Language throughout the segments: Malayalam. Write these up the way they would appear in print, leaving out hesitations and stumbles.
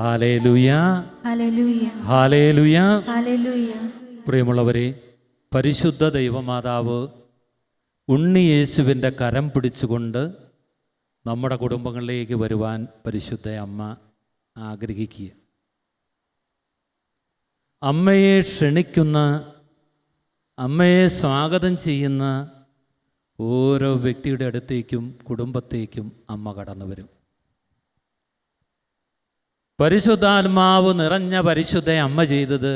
Hallelujah, hallelujah, hallelujah. ഹല്ലേലൂയ. പ്രിയമുള്ളവരെ, പരിശുദ്ധ ദൈവമാതാവ് ഉണ്ണിയേശുവിൻ്റെ കരം പിടിച്ചുകൊണ്ട് നമ്മുടെ കുടുംബങ്ങളിലേക്ക് വരുവാൻ പരിശുദ്ധ അമ്മ ആഗ്രഹിക്കുക. അമ്മയെ ക്ഷണിക്കുന്ന, അമ്മയെ സ്വാഗതം ചെയ്യുന്ന ഓരോ വ്യക്തിയുടെ അടുത്തേക്കും കുടുംബത്തേക്കും അമ്മ കടന്നു വരും. പരിശുദ്ധാത്മാവ് നിറഞ്ഞ പരിശുദ്ധ അമ്മ ചെയ്തത്,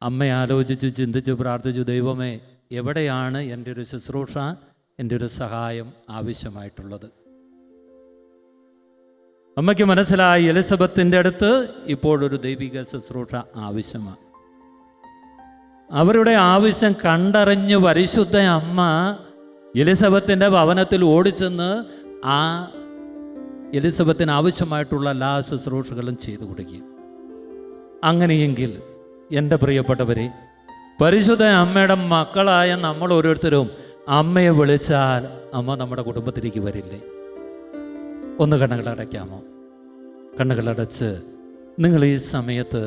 അമ്മ ആലോചിച്ചു, ചിന്തിച്ചു, പ്രാർത്ഥിച്ചു, ദൈവമേ, എവിടെയാണ് എൻ്റെ ഒരു ശുശ്രൂഷ, എൻ്റെ ഒരു സഹായം ആവശ്യമായിട്ടുള്ളത്? അമ്മയ്ക്ക് മനസ്സിലായി, എലിസബത്തിൻ്റെ അടുത്ത് ഇപ്പോഴൊരു ദൈവിക ശുശ്രൂഷ ആവശ്യമാണ്. അവരുടെ ആവശ്യം കണ്ടറിഞ്ഞു പരിശുദ്ധ അമ്മ എലിസബത്തിൻ്റെ ഭവനത്തിൽ ഓടിച്ചെന്ന് ആ എലിസബത്തിന് ആവശ്യമായിട്ടുള്ള എല്ലാ ശുശ്രൂഷകളും ചെയ്തു കൊടുക്കുക. അങ്ങനെയെങ്കിൽ എൻ്റെ പ്രിയപ്പെട്ടവരെ, പരിശുദ്ധ അമ്മയുടെ മക്കളായ നമ്മൾ ഓരോരുത്തരും അമ്മയെ വിളിച്ചാൽ അമ്മ നമ്മുടെ കുടുംബത്തിലേക്ക് വരില്ലേ? ഒന്ന് കണ്ണുകളടയ്ക്കാമോ? കണ്ണുകളടച്ച് നിങ്ങൾ ഈ സമയത്ത്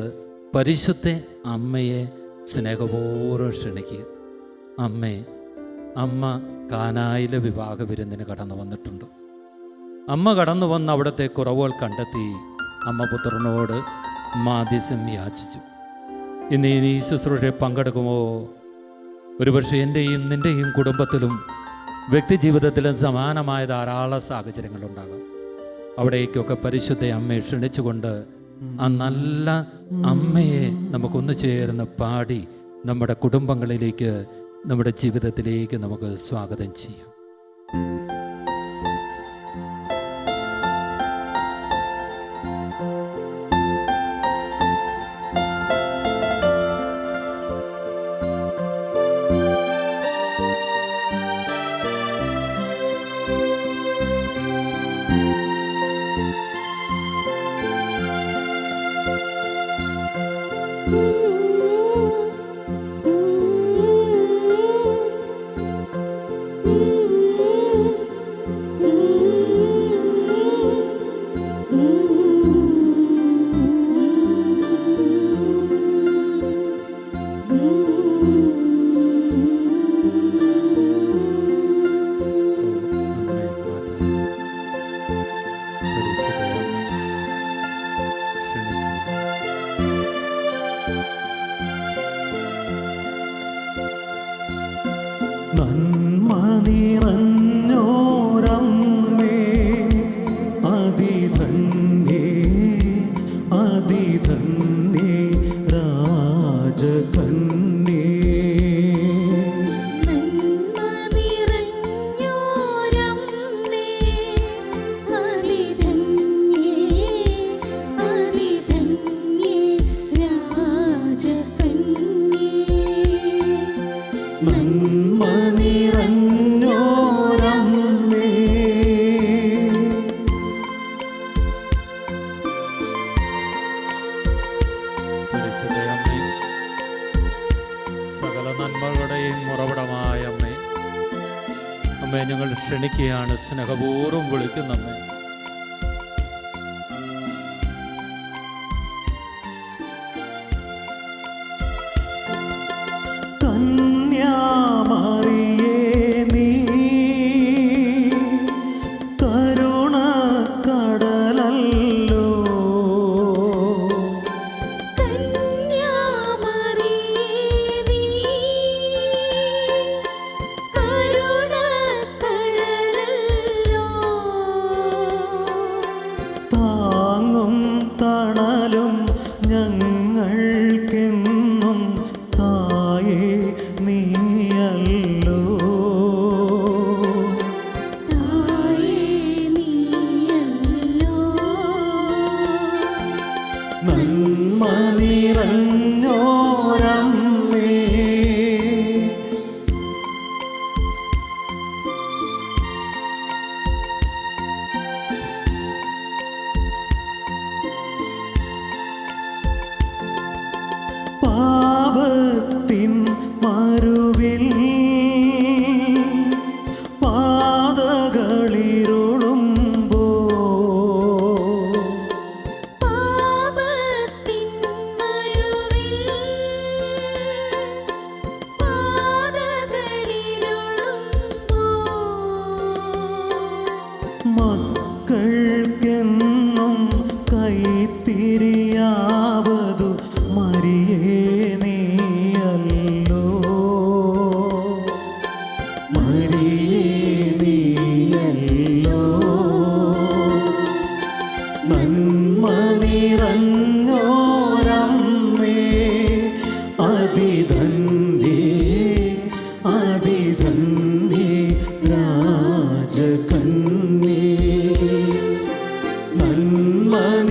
പരിശുദ്ധ അമ്മയെ സ്നേഹപൂർവ്വം ക്ഷണിക്കുക. അമ്മ കാനായിലെ വിവാഹ വിരുന്നിന് കടന്നു വന്നിട്ടുണ്ട്. അമ്മ കടന്നു വന്ന് അവിടുത്തെ കുറവുകൾ കണ്ടെത്തി അമ്മ പുത്രനോട് മാധ്യസ്ഥം യാചിച്ചു. ഇന്ന് ഈ ശുശ്രൂഷയിൽ പങ്കെടുക്കുമോ? ഒരുപക്ഷെ എൻ്റെയും നിൻ്റെയും കുടുംബത്തിലും വ്യക്തി ജീവിതത്തിലും സമാനമായ ധാരാളം സാഹചര്യങ്ങളുണ്ടാകാം. അവിടേക്കൊക്കെ പരിശുദ്ധ അമ്മയെ ക്ഷണിച്ചുകൊണ്ട് ആ നല്ല അമ്മയെ നമുക്കൊന്നു ചേർന്ന് പാടി നമ്മുടെ കുടുംബങ്ങളിലേക്ക്, നമ്മുടെ ജീവിതത്തിലേക്ക് നമുക്ക് സ്വാഗതം ചെയ്യാം. അമ്മേ, ഞങ്ങൾ ക്ഷണിക്കുകയാണ്, സ്നേഹപൂർവ്വം വിളിക്കുന്നമ്മേ.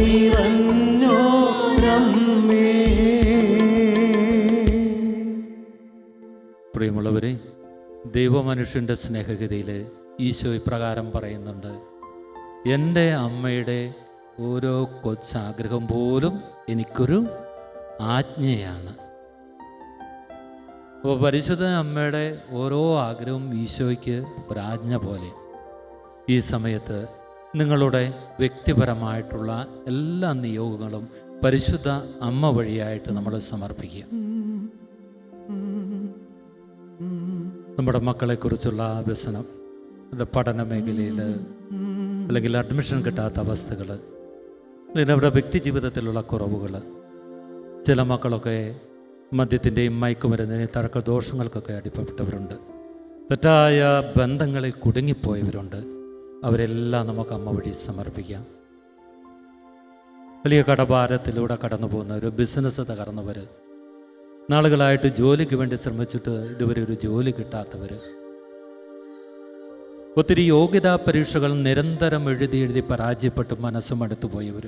നിറഞ്ഞോരമ്മേ. പ്രിയമുള്ളവരെ, ദൈവമനുഷ്യൻ്റെ സ്നേഹഗതിയിൽ ഈശോ ഇപ്രകാരം പറയുന്നുണ്ട്: എൻ്റെ അമ്മയുടെ ഓരോ കൊച്ചാഗ്രഹം പോലും എനിക്കൊരു ആജ്ഞയാണ്. അപ്പോൾ പരിശുദ്ധ അമ്മയുടെ ഓരോ ആഗ്രഹവും ഈശോയ്ക്ക് ഒരാജ്ഞ പോലെ. ഈ സമയത്ത് നിങ്ങളുടെ വ്യക്തിപരമായിട്ടുള്ള എല്ലാ നിയോഗങ്ങളും പരിശുദ്ധ അമ്മ വഴിയായിട്ട് നമ്മൾ സമർപ്പിക്കുക. നമ്മുടെ മക്കളെക്കുറിച്ചുള്ള വ്യസനം, പഠന മേഖലയിൽ അല്ലെങ്കിൽ അഡ്മിഷൻ കിട്ടാത്ത അവസ്ഥകൾ, അല്ലെങ്കിൽ അവരുടെ വ്യക്തി ജീവിതത്തിലുള്ള കുറവുകൾ. ചില മക്കളൊക്കെ മദ്യത്തിൻ്റെയും മയക്കുമരുന്നിൻ്റെയും തർക്കദോഷങ്ങൾക്കൊക്കെ അടിപ്പെട്ടവരുണ്ട്. തെറ്റായ ബന്ധങ്ങളിൽ കുടുങ്ങിപ്പോയവരുണ്ട്. അവരെല്ലാം നമുക്ക് അമ്മ വഴി സമർപ്പിക്കാം. വലിയ കടഭാരത്തിലൂടെ കടന്നു പോകുന്നവർ, ബിസിനസ് തകർന്നവർ, നാളുകളായിട്ട് ജോലിക്ക് വേണ്ടി ശ്രമിച്ചിട്ട് ഇതുവരെ ഒരു ജോലി കിട്ടാത്തവർ, ഒത്തിരി യോഗ്യതാ പരീക്ഷകൾ നിരന്തരം എഴുതി പരാജയപ്പെട്ട് മനസ്സും അടുത്തുപോയവർ,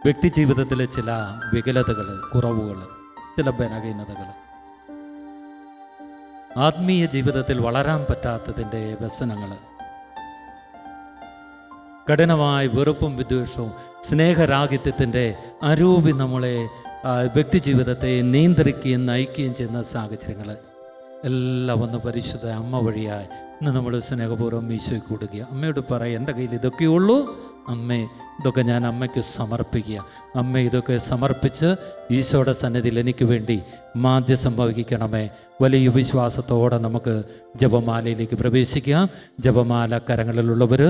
വ്യക്തി ജീവിതത്തിലെ ചില വികലതകൾ, കുറവുകൾ, ചില ബലഹീനതകൾ, ആത്മീയ ജീവിതത്തിൽ വളരാൻ പറ്റാത്തതിൻ്റെ വ്യസനങ്ങൾ, കഠിനമായ വെറുപ്പും വിദ്വേഷവും സ്നേഹരാഹിത്യത്തിൻ്റെ അരൂപി നമ്മളെ വ്യക്തി ജീവിതത്തെ നിയന്ത്രിക്കുകയും നയിക്കുകയും ചെയ്യുന്ന സാഹചര്യങ്ങൾ എല്ലാം ഒന്ന് പരിശുദ്ധ അമ്മ വഴിയായി ഇന്ന് നമ്മൾ സ്നേഹപൂർവ്വം ഈശോയ്ക്ക് കൊടുക്കുക. അമ്മയോട് പറയാം, എൻ്റെ കയ്യിൽ ഇതൊക്കെയുള്ളൂ അമ്മേ, ഇതൊക്കെ ഞാൻ അമ്മയ്ക്ക് സമർപ്പിക്കുക. അമ്മ ഇതൊക്കെ സമർപ്പിച്ച് ഈശോയുടെ സന്നിധിയിൽ എനിക്ക് വേണ്ടി മാധ്യം വഹിക്കണമേ. വലിയ വിശ്വാസത്തോടെ നമുക്ക് ജപമാലയിലേക്ക് പ്രവേശിക്കാം. ജപമാല കരങ്ങളിലുള്ളവർ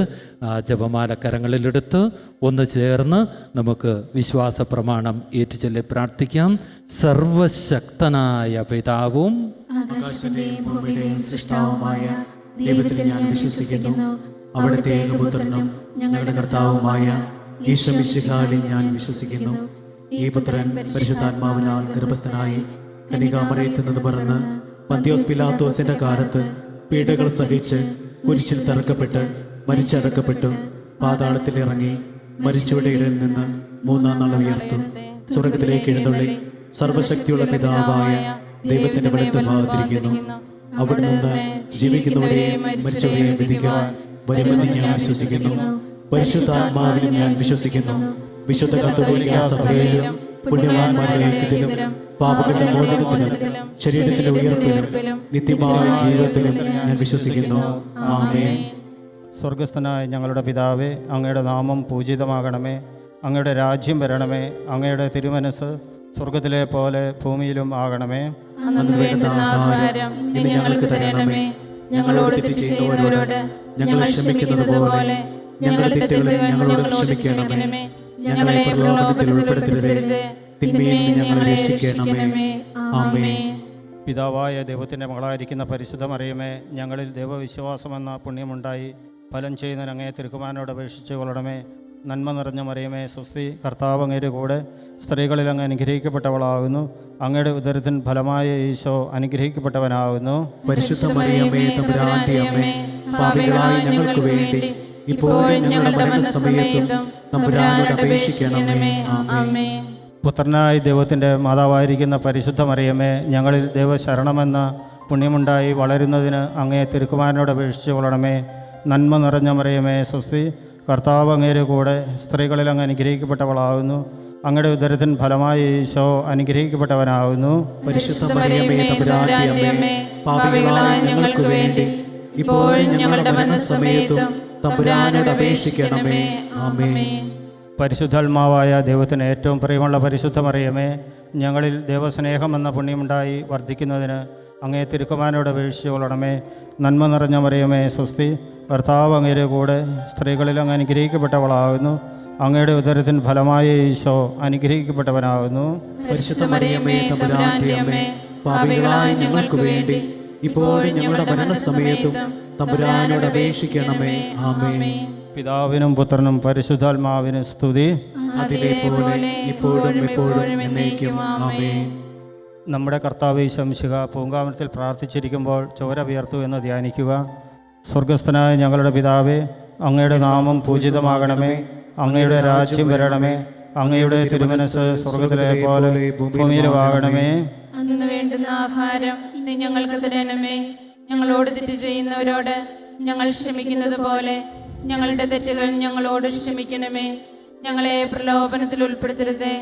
ജപമാല കരങ്ങളിലെടുത്ത് ഒന്ന് ചേർന്ന് നമുക്ക് വിശ്വാസ പ്രമാണം ഏറ്റുചൊല്ലി പ്രാർത്ഥിക്കാം. സർവശക്തനായ പിതാവും ആകാശത്തിന്റെയും ഭൂമിയുടെയും സൃഷ്ടാവുമായ ദൈവത്തിൽ ഞാൻ വിശ്വസിക്കുന്നു. അവിടുത്തെ ഏകപുത്രനും ഞങ്ങളുടെ കർത്താവുമായ ഈശോ മിശിഹായിൽ ഞാൻ വിശ്വസിക്കുന്നു. ഈ പുത്രൻ പരിശുദ്ധാത്മാവിനാൽ ഗർഭസ്ഥനായി കന്യകാമറിയത്തിൽ നിന്ന് പിറന്ന് പന്തിയോസ് പിലാത്തോസിന്റെ കാലത്ത് പീഡകൾ സഹിച്ച് കുരിശിൽ തറക്കപ്പെട്ട് മരിച്ചടക്കപ്പെട്ടു, പാതാളത്തിൽ ഇറങ്ങി മരിച്ചവരുടെ ഇടയിൽ നിന്ന് മൂന്നാം നാൾ ഉയർത്തു, സ്വർഗത്തിലേക്ക് എഴുന്നള്ളി സർവശക്തിയുള്ള പിതാവായ ദൈവത്തിന്റെ വലത്ത് ഭാഗത്തിരിക്കുന്നു. അവിടെ നിന്ന് ജീവിക്കുന്നവരെയും മരിച്ചവരെയും വിധിക്കാൻ വരുമെന്ന് ഞാൻ വിശ്വസിക്കുന്നു. പരിശുദ്ധാത്മാവിലും ഞാൻ വിശ്വസിക്കുന്നു. വിശുദ്ധ കത്തോലിക്കാ സഭയിലും പുണ്യവാന്മാരുടെ ഐക്യത്തിലും പാപങ്ങളുടെ മോചനത്തിലും ശരീരത്തിന്റെ ഉയർപ്പിലും നിത്യമായ ജീവിതത്തിലും ഞാൻ വിശ്വസിക്കുന്നു. ആമേൻ. സ്വർഗസ്ഥനായ ഞങ്ങളുടെ പിതാവേ, അങ്ങയുടെ നാമം പൂജിതമാകണമേ. അങ്ങയുടെ രാജ്യം വരണമേ. അങ്ങയുടെ തിരുമനസ് സ്വർഗത്തിലെ പോലെ ഭൂമിയിലും ആകണമേ. അന്ന് വേണ്ടുന്ന ആഹാരം ഇന്ന് ഞങ്ങൾക്ക് തരണമേ. ഞങ്ങളോട് തെറ്റ് ചെയ്യുന്നവരോട് ഞങ്ങൾ ക്ഷമിക്കുന്നത് പോലെ ഞങ്ങളുടെ തെറ്റുകൾ ഞങ്ങളോട് ക്ഷമിക്കണമേ. ഞങ്ങളെ പ്രലോഭനത്തിൽ ഉൾപ്പെടുത്തരുതേ, തിന്മയിൽ നിന്ന് ഞങ്ങളെ രക്ഷിക്കണമേ. ആമേൻ. പിതാവായ ദൈവത്തിൻ്റെ മകളായിരിക്കുന്ന പരിശുദ്ധ മറിയമേ, ഞങ്ങളിൽ ദൈവവിശ്വാസമെന്ന പുണ്യമുണ്ടായി ഫലം ചെയ്യുന്നതിന് അങ്ങയെ തിരുക്കുമാരനോട് അപേക്ഷിച്ച് കൊള്ളണമേ. നന്മ നിറഞ്ഞ മറിയമേ, സ്വസ്തി, കർത്താവ് അങ്ങയുടെ കൂടെ സ്ത്രീകളിൽ അങ്ങ് അനുഗ്രഹിക്കപ്പെട്ടവളാകുന്നു. അങ്ങയുടെ ഉദരത്തിൻ ഫലമായ ഈശോ അനുഗ്രഹിക്കപ്പെട്ടവനാകുന്നു. പരിശുദ്ധ മറിയമേ, തമ്പുരാന്റെ അമ്മേ, പാപികളായ ഞങ്ങൾക്ക് വേണ്ടി ഇപ്പോഴും ഞങ്ങളുടെ മരണസമയത്തും തമ്പുരാനോട് അപേക്ഷിക്കണമേ. ആമേൻ. പുത്രനായ ദൈവത്തിൻ്റെ മാതാവായിരിക്കുന്ന പരിശുദ്ധ മറിയമേ, ഞങ്ങളിൽ ദൈവശരണമെന്ന പുണ്യമുണ്ടായി വളരുന്നതിന് അങ്ങയെ തിരുക്കുമാരനോട് അപേക്ഷിച്ച് കൊള്ളണമേ. നന്മ നിറഞ്ഞ മറിയമേ, സ്വസ്തി, കർത്താവ് അങ്ങയുടെ കൂടെ സ്ത്രീകളിൽ അങ്ങ് അനുഗ്രഹിക്കപ്പെട്ടവളാകുന്നു. അങ്ങയുടെ ഉദരത്തിൻ ഫലമായ ഈശോ അനുഗ്രഹിക്കപ്പെട്ടവനാകുന്നു. പരിശുദ്ധ മറിയമേ, തമ്പുരാന്റെ അമ്മേ, പാപികളായ ഞങ്ങൾക്ക് വേണ്ടി ഇപ്പോഴും ഞങ്ങളുടെ മരണസമയത്തും തമ്പുരാനോട് അപേക്ഷിക്കണമേ. ആമേൻ. പരിശുദ്ധാത്മാവായ ദൈവത്തിന് ഏറ്റവും പ്രിയമുള്ള പരിശുദ്ധ മറിയമേ, ഞങ്ങളിൽ ദൈവസ്നേഹം എന്ന പുണ്യമുണ്ടായി വർദ്ധിക്കുന്നതിന് അങ്ങേ തിരുക്കുമാരനോട് അപേക്ഷിച്ച് കൊള്ളണമേ. നന്മ നിറഞ്ഞ മറിയമേ, സ്വസ്തി, കർത്താവ് അങ്ങയുടെ കൂടെ സ്ത്രീകളിൽ അങ്ങ് അനുഗ്രഹിക്കപ്പെട്ടവളാകുന്നു. അങ്ങയുടെ ഉദരത്തിൻ ഫലമായ ഈശോ അനുഗ്രഹിക്കപ്പെട്ടവനാകുന്നു. പരിശുദ്ധ മറിയമേ, തമ്പുരാന്റെ അമ്മേ, പാപികളായ ഞങ്ങൾക്ക് വേണ്ടി ഇപ്പോഴും ഞങ്ങളുടെ മരണസമയത്തും തമ്പുരാനോട് അപേക്ഷിക്കണമേ. ആമേൻ. പിതാവിനും പുത്രനും പരിശുദ്ധാത്മാവിനും സ്തുതി. അതിലെ പോലെ ഇപ്പോഴും എപ്പോഴും എന്നേക്കും. ആമേൻ. നമ്മുടെ കർത്താവ് ഈശോ മിശിഹാ പൂങ്കാവനത്തിൽ പ്രാർത്ഥിച്ചിരിക്കുമ്പോൾ ചോര വിയർത്തു എന്ന് ധ്യാനിക്കുക. സ്വർഗസ്ഥനായ ഞങ്ങളുടെ പിതാവേ, അങ്ങയുടെ നാമം പൂജിതമാകണമേ. അങ്ങയുടെ രാജ്യം വരണമേ. അങ്ങയുടെ തിരുമനസ് സ്വർഗത്തിലെ പോലെ ഭൂമിയിലുമാകണമേ. അന്ന് വേണ്ടുന്ന ആഹാരം നീ ഞങ്ങൾക്ക് തരണമേ. ഞങ്ങളോട് തെറ്റ് ചെയ്യുന്നവരോട് ഞങ്ങൾ ക്ഷമിക്കുന്നത് പോലെ ഞങ്ങളുടെ തെറ്റുകൾ ഞങ്ങളോട് ക്ഷമിക്കണമേ. ഞങ്ങളെ പ്രലോഭനത്തിൽ ഉൾപ്പെടുത്തരുതേ,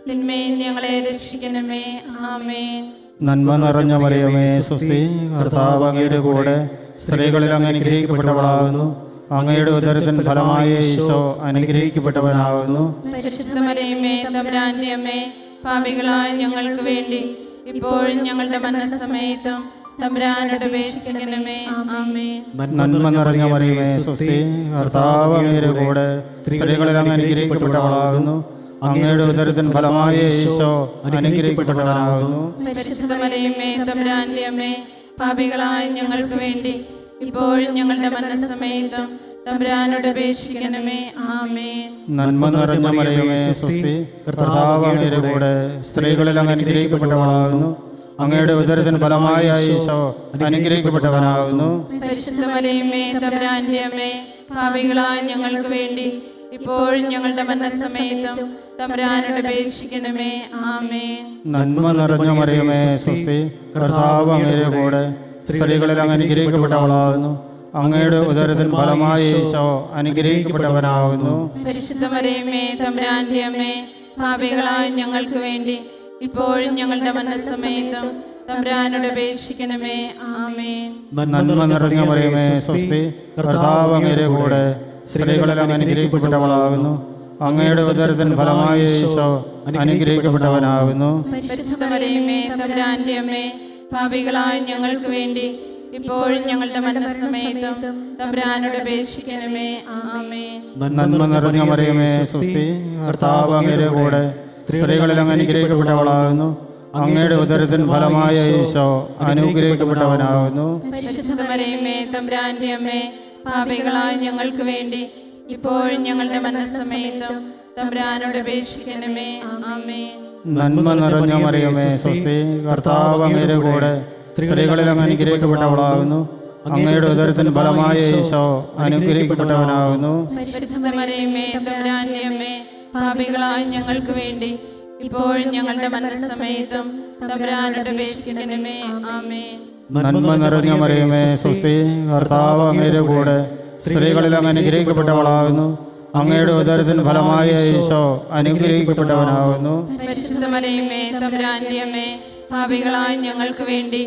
തിന്മയിൽ ഞങ്ങളെ രക്ഷിക്കണമേ. ആമേൻ. നന്മ നിറഞ്ഞ മറിയമേ, സ്വസ്തി, കർത്താവ് അങ്ങയുടെ കൂടെ സ്ത്രീകളിൽ അങ്ങ് അനുഗ്രഹിക്കപ്പെട്ടവളാകുന്നു. അങ്ങയുടെ ഉദരത്തിൻ ഫലമായ ഈശോ അനുഗ്രഹിക്കപ്പെട്ടവനാകുന്നു. പരിശുദ്ധ മറിയമേ, തമ്പുരാന്റെ അമ്മേ, പാപികളായ ഞങ്ങൾക്ക് വേണ്ടി ഇപ്പോഴും ഞങ്ങളുടെ മരണസമയത്തും തമ്പുരാനോട് അപേക്ഷിക്കണമേ. ആമേൻ. നന്മ നിറഞ്ഞ മറിയമേ, സ്വസ്തി, കർത്താവ് അങ്ങയുടെ കൂടെ സ്ത്രീകളിൽ അങ്ങ് അനുഗ്രഹിക്കപ്പെട്ടവളാകുന്നു. അങ്ങയുടെ ഉദരത്തിൻ ഫലമായ ഈശോ അനുഗ്രഹിക്കപ്പെട്ടവനാകുന്നു. പരിശുദ്ധ മറിയമേ, തമ്പുരാന്റെ അമ്മേ, പാപികളായ ഞങ്ങൾക്ക് വേണ്ടി ഇപ്പോഴും ഞങ്ങളുടെ മരണസമയത്തും തമ്പുരാനോട് അപേക്ഷിക്കണമേ. ആമേൻ. നന്മ നിറഞ്ഞ മറിയമേ, സ്വസ്തി, കർത്താവ് അങ്ങയുടെ കൂടെ സ്ത്രീകളിൽ അങ്ങ് അനുഗ്രഹിക്കപ്പെട്ടവളാകുന്നു. അങ്ങയുടെ ഉദരത്തിൻ ഫലമായ ഈശോ അനുഗ്രഹിക്കപ്പെട്ടവനാകുന്നു. പരിശുദ്ധ മറിയമേ, തമ്പുരാന്റെ അമ്മേ, പാപികളായ ഞങ്ങൾക്ക് വേണ്ടി ഇപ്പോഴും ഞങ്ങളുടെ മരണസമയത്തും തമ്പുരാനോട് അപേക്ഷിക്കണമേ. ആമേൻ. നന്മ നിറഞ്ഞ മറിയമേ, സ്വസ്തി, കർത്താവ് അങ്ങയുടെ കൂടെ സ്ത്രീകളിൽ അങ്ങ് അനുഗ്രഹിക്കപ്പെട്ടവളാകുന്നു. അങ്ങയുടെ ഉദരത്തിൻ ഫലമായ ഈശോ അനുഗ്രഹിക്കപ്പെട്ടവനാകുന്നു. പരിശുദ്ധ മറിയമേ, തമ്പുരാന്റെ അമ്മേ, പാപികളായ ഞങ്ങൾക്ക് വേണ്ടി ഇപ്പോഴും ഞങ്ങളുടെ മരണസമയത്തും തമ്പുരാനോട് അപേക്ഷിക്കണമേ. ആമേൻ. നന്മ നിറഞ്ഞ മറിയമേ, സ്വസ്തി, കർത്താവ് അങ്ങയുടെ കൂടെ സ്ത്രീകളിൽ അങ്ങ് അനുഗ്രഹിക്കപ്പെട്ടവളാകുന്നു. അങ്ങയുടെ ഉദരത്തിൻ ഫലമായ ഈശോ അനുഗ്രഹിക്കപ്പെട്ടവനാകുന്നു. പരിശുദ്ധ മറിയമേ, തമ്പുരാന്റെ അമ്മേ, പാപികളായ ഞങ്ങൾക്ക് വേണ്ടി ഇപ്പോഴും ഞങ്ങളുടെ മരണസമയത്തും തമ്പുരാനോട് അപേക്ഷിക്കണമേ. ആമേൻ. നന്മ നിറഞ്ഞ മറിയമേ, സ്വസ്തി, കർത്താവ് അങ്ങയുടെ കൂടെ സ്ത്രീകളിൽ അങ്ങ് അനുഗ്രഹിക്കപ്പെട്ടവളാകുന്നു. അങ്ങയുടെ ഉദരത്തിൻ ഫലമായ ഈശോ അനുഗ്രഹിക്കപ്പെട്ടവനാകുന്നു. പരിശുദ്ധ മറിയമേ, തമ്പുരാന്റെ അമ്മേ, പാപികളായ ഞങ്ങൾക്ക് വേണ്ടി ഇപ്പോഴും ഞങ്ങളുടെ മരണസമയത്തും തമ്പുരാനോട് അപേക്ഷിക്കണമേ. ആമേൻ. നന്മ നിറഞ്ഞ മറിയമേ, സ്വസ്തി, കർത്താവ് അങ്ങയുടെ കൂടെ സ്ത്രീകളിൽ അങ്ങ് അനുഗ്രഹിക്കപ്പെട്ടവളാകുന്നു. അങ്ങയുടെ ഉദരത്തിൻ ഫലമായ ഈശോ അനുഗ്രഹിക്കപ്പെട്ടവനാകുന്നു. പരിശുദ്ധ മറിയമേ, തമ്പുരാന്റെ അമ്മേ, പാപികളായ ഞങ്ങൾക്ക് വേണ്ടി ഇപ്പോഴും ഞങ്ങളുടെ മരണസമയത്തും തമ്പുരാനോട് അപേക്ഷിക്കണമേ. ആമേൻ. നന്മ നിറഞ്ഞ മറിയമേ, സ്വസ്തി, കർത്താവ് അങ്ങയുടെ കൂടെ സ്ത്രീകളിൽ അങ്ങ് അനുഗ്രഹിക്കപ്പെട്ടവളാകുന്നു. അങ്ങയുടെ ഉദരത്തിൻ ഫലമായ ഈശോ അനുഗ്രഹിക്കപ്പെട്ടവനാകുന്നു. പരിശുദ്ധ മറിയമേ, തമ്പുരാന്റെ അമ്മേ, പാപികളായ ഞങ്ങൾക്ക് വേണ്ടി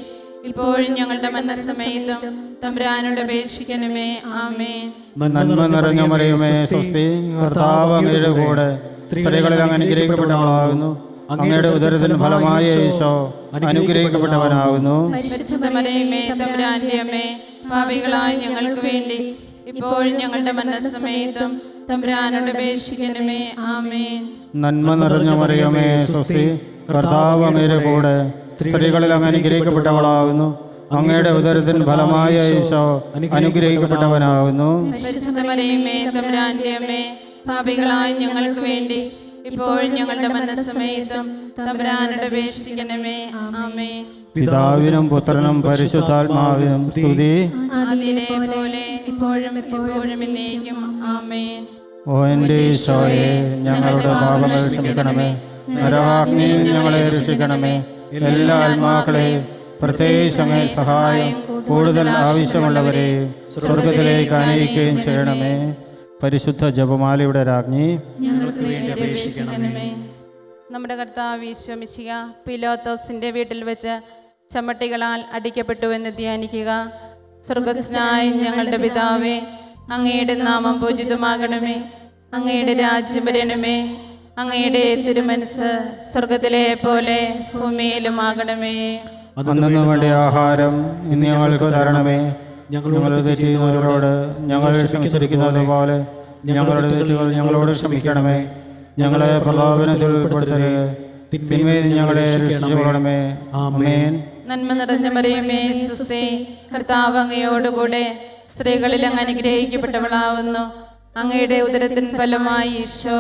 ഇപ്പോഴും ഞങ്ങളുടെ മരണസമയത്തും തമ്പുരാനോട് അപേക്ഷിക്കണമേ. ആമേൻ. നന്മ നിറഞ്ഞ മറിയമേ, സ്വസ്തി, കർത്താവ് അങ്ങയുടെ കൂടെ സ്ത്രീകളിൽ അങ്ങ് അനുഗ്രഹിക്കപ്പെട്ടവളാകുന്നു. അങ്ങയുടെ ഉദരത്തിൻ ഫലമായ ഈശോ അനുഗ്രഹിക്കപ്പെട്ടവനാകുന്നു. പരിശുദ്ധ മറിയമേ, തമ്പുരാന്റെ അമ്മേ, പാപികളായ ഞങ്ങൾക്ക് വേണ്ടി ഇപ്പോഴും ഞങ്ങളുടെ മരണസമയത്തും തമ്പുരാനോട് അപേക്ഷിക്കണമേ. ആമേൻ. നന്മ നിറഞ്ഞ മറിയമേ, സ്വസ്തി, കർത്താവ് അങ്ങയുടെ കൂടെ സ്ത്രീകളിൽ അങ്ങ് അനുഗ്രഹിക്കപ്പെട്ടവളാകുന്നു. അങ്ങയുടെ ഉദരത്തിൻ ഫലമായ ഈശോ അനുഗ്രഹിക്കപ്പെട്ടവനാകുന്നു. പരിശുദ്ധ മറിയമേ, തമ്പുരാന്റെ അമ്മേ, പാപികളായ ഞങ്ങൾക്ക് വേണ്ടി ഇപ്പോഴും ഞങ്ങളുടെ മരണസമയത്തും തമ്പുരാനോട് അപേക്ഷിക്കണമേ. ആമേൻ. പിതാവിനും പുത്രനും പരിശുദ്ധാത്മാവിനും സ്തുതി. അതിലെ പോലെ ഇപ്പോഴും എപ്പോഴും എന്നേക്കും. ആമേൻ. ഓ എൻ്റെ ഈശോയെ, ഞങ്ങളുടെ പാപങ്ങൾ ക്ഷമിക്കണമേ. നരകാഗ്നിയിൽ ഞങ്ങളെ രക്ഷിക്കണമേ. എല്ലാ ആത്മാക്കളെയും പ്രത്യേകിച്ച് അങ്ങേ സഹായം കൂടുതൽ ആവശ്യമുള്ളവരെയും സ്വർഗത്തിലേക്ക് അനയിക്കുകയും ചെയ്യണമേ. പരിശുദ്ധ ജപമാലയുടെ രാജ്ഞി, ഞങ്ങൾക്ക് വേണ്ടി അപേക്ഷിക്കണമേ. നമ്മുടെ കർത്താവ് ഈശോ മിശിഹ പീലാത്തോസിന്റെ വീട്ടിൽ വെച്ച് ചമ്മട്ടികളാൽ അടിക്കപ്പെട്ടുവെന്ന് ധ്യാനിക്കുക. സ്വർഗസ്നായ ഞങ്ങളുടെ പിതാവേ, അങ്ങയുടെ നാമം പൂജിതമാകണമേ. അങ്ങയുടെ രാജ്യം വരണമേ. അങ്ങയുടെ തിരുമനസ് സ്വർഗത്തിലെ പോലെ ഭൂമിയിലുമാകണമേ. അന്നു വേണ്ട ആഹാരം ഇന്ന് ഞങ്ങൾക്ക് തരണമേ. ഞങ്ങളോട് തെറ്റ് ചെയ്യുന്നവരോട് ഞങ്ങൾ ക്ഷമിച്ചിരിക്കുന്നത് പോലെ ഞങ്ങളുടെ തെറ്റുകൾ ഞങ്ങളോട് ക്ഷമിക്കണമേ. ഞങ്ങളെ പ്രലോഭനത്തിൽ ഉൾപ്പെടുത്തരുത്, തിന്മയിൽ ഞങ്ങളെ രക്ഷിച്ചുകൊള്ളണമേ. ആമേൻ. നന്മ നിറഞ്ഞ മറിയമേ, സുസ്തേ, കർത്താവ് അങ്ങയോടുകൂടെ സ്ത്രീകളിൽ അങ്ങ് അനുഗ്രഹിക്കപ്പെട്ടവളാവുന്നു. അങ്ങയുടെ ഉദരത്തിൻ ഫലമായി ഈശോ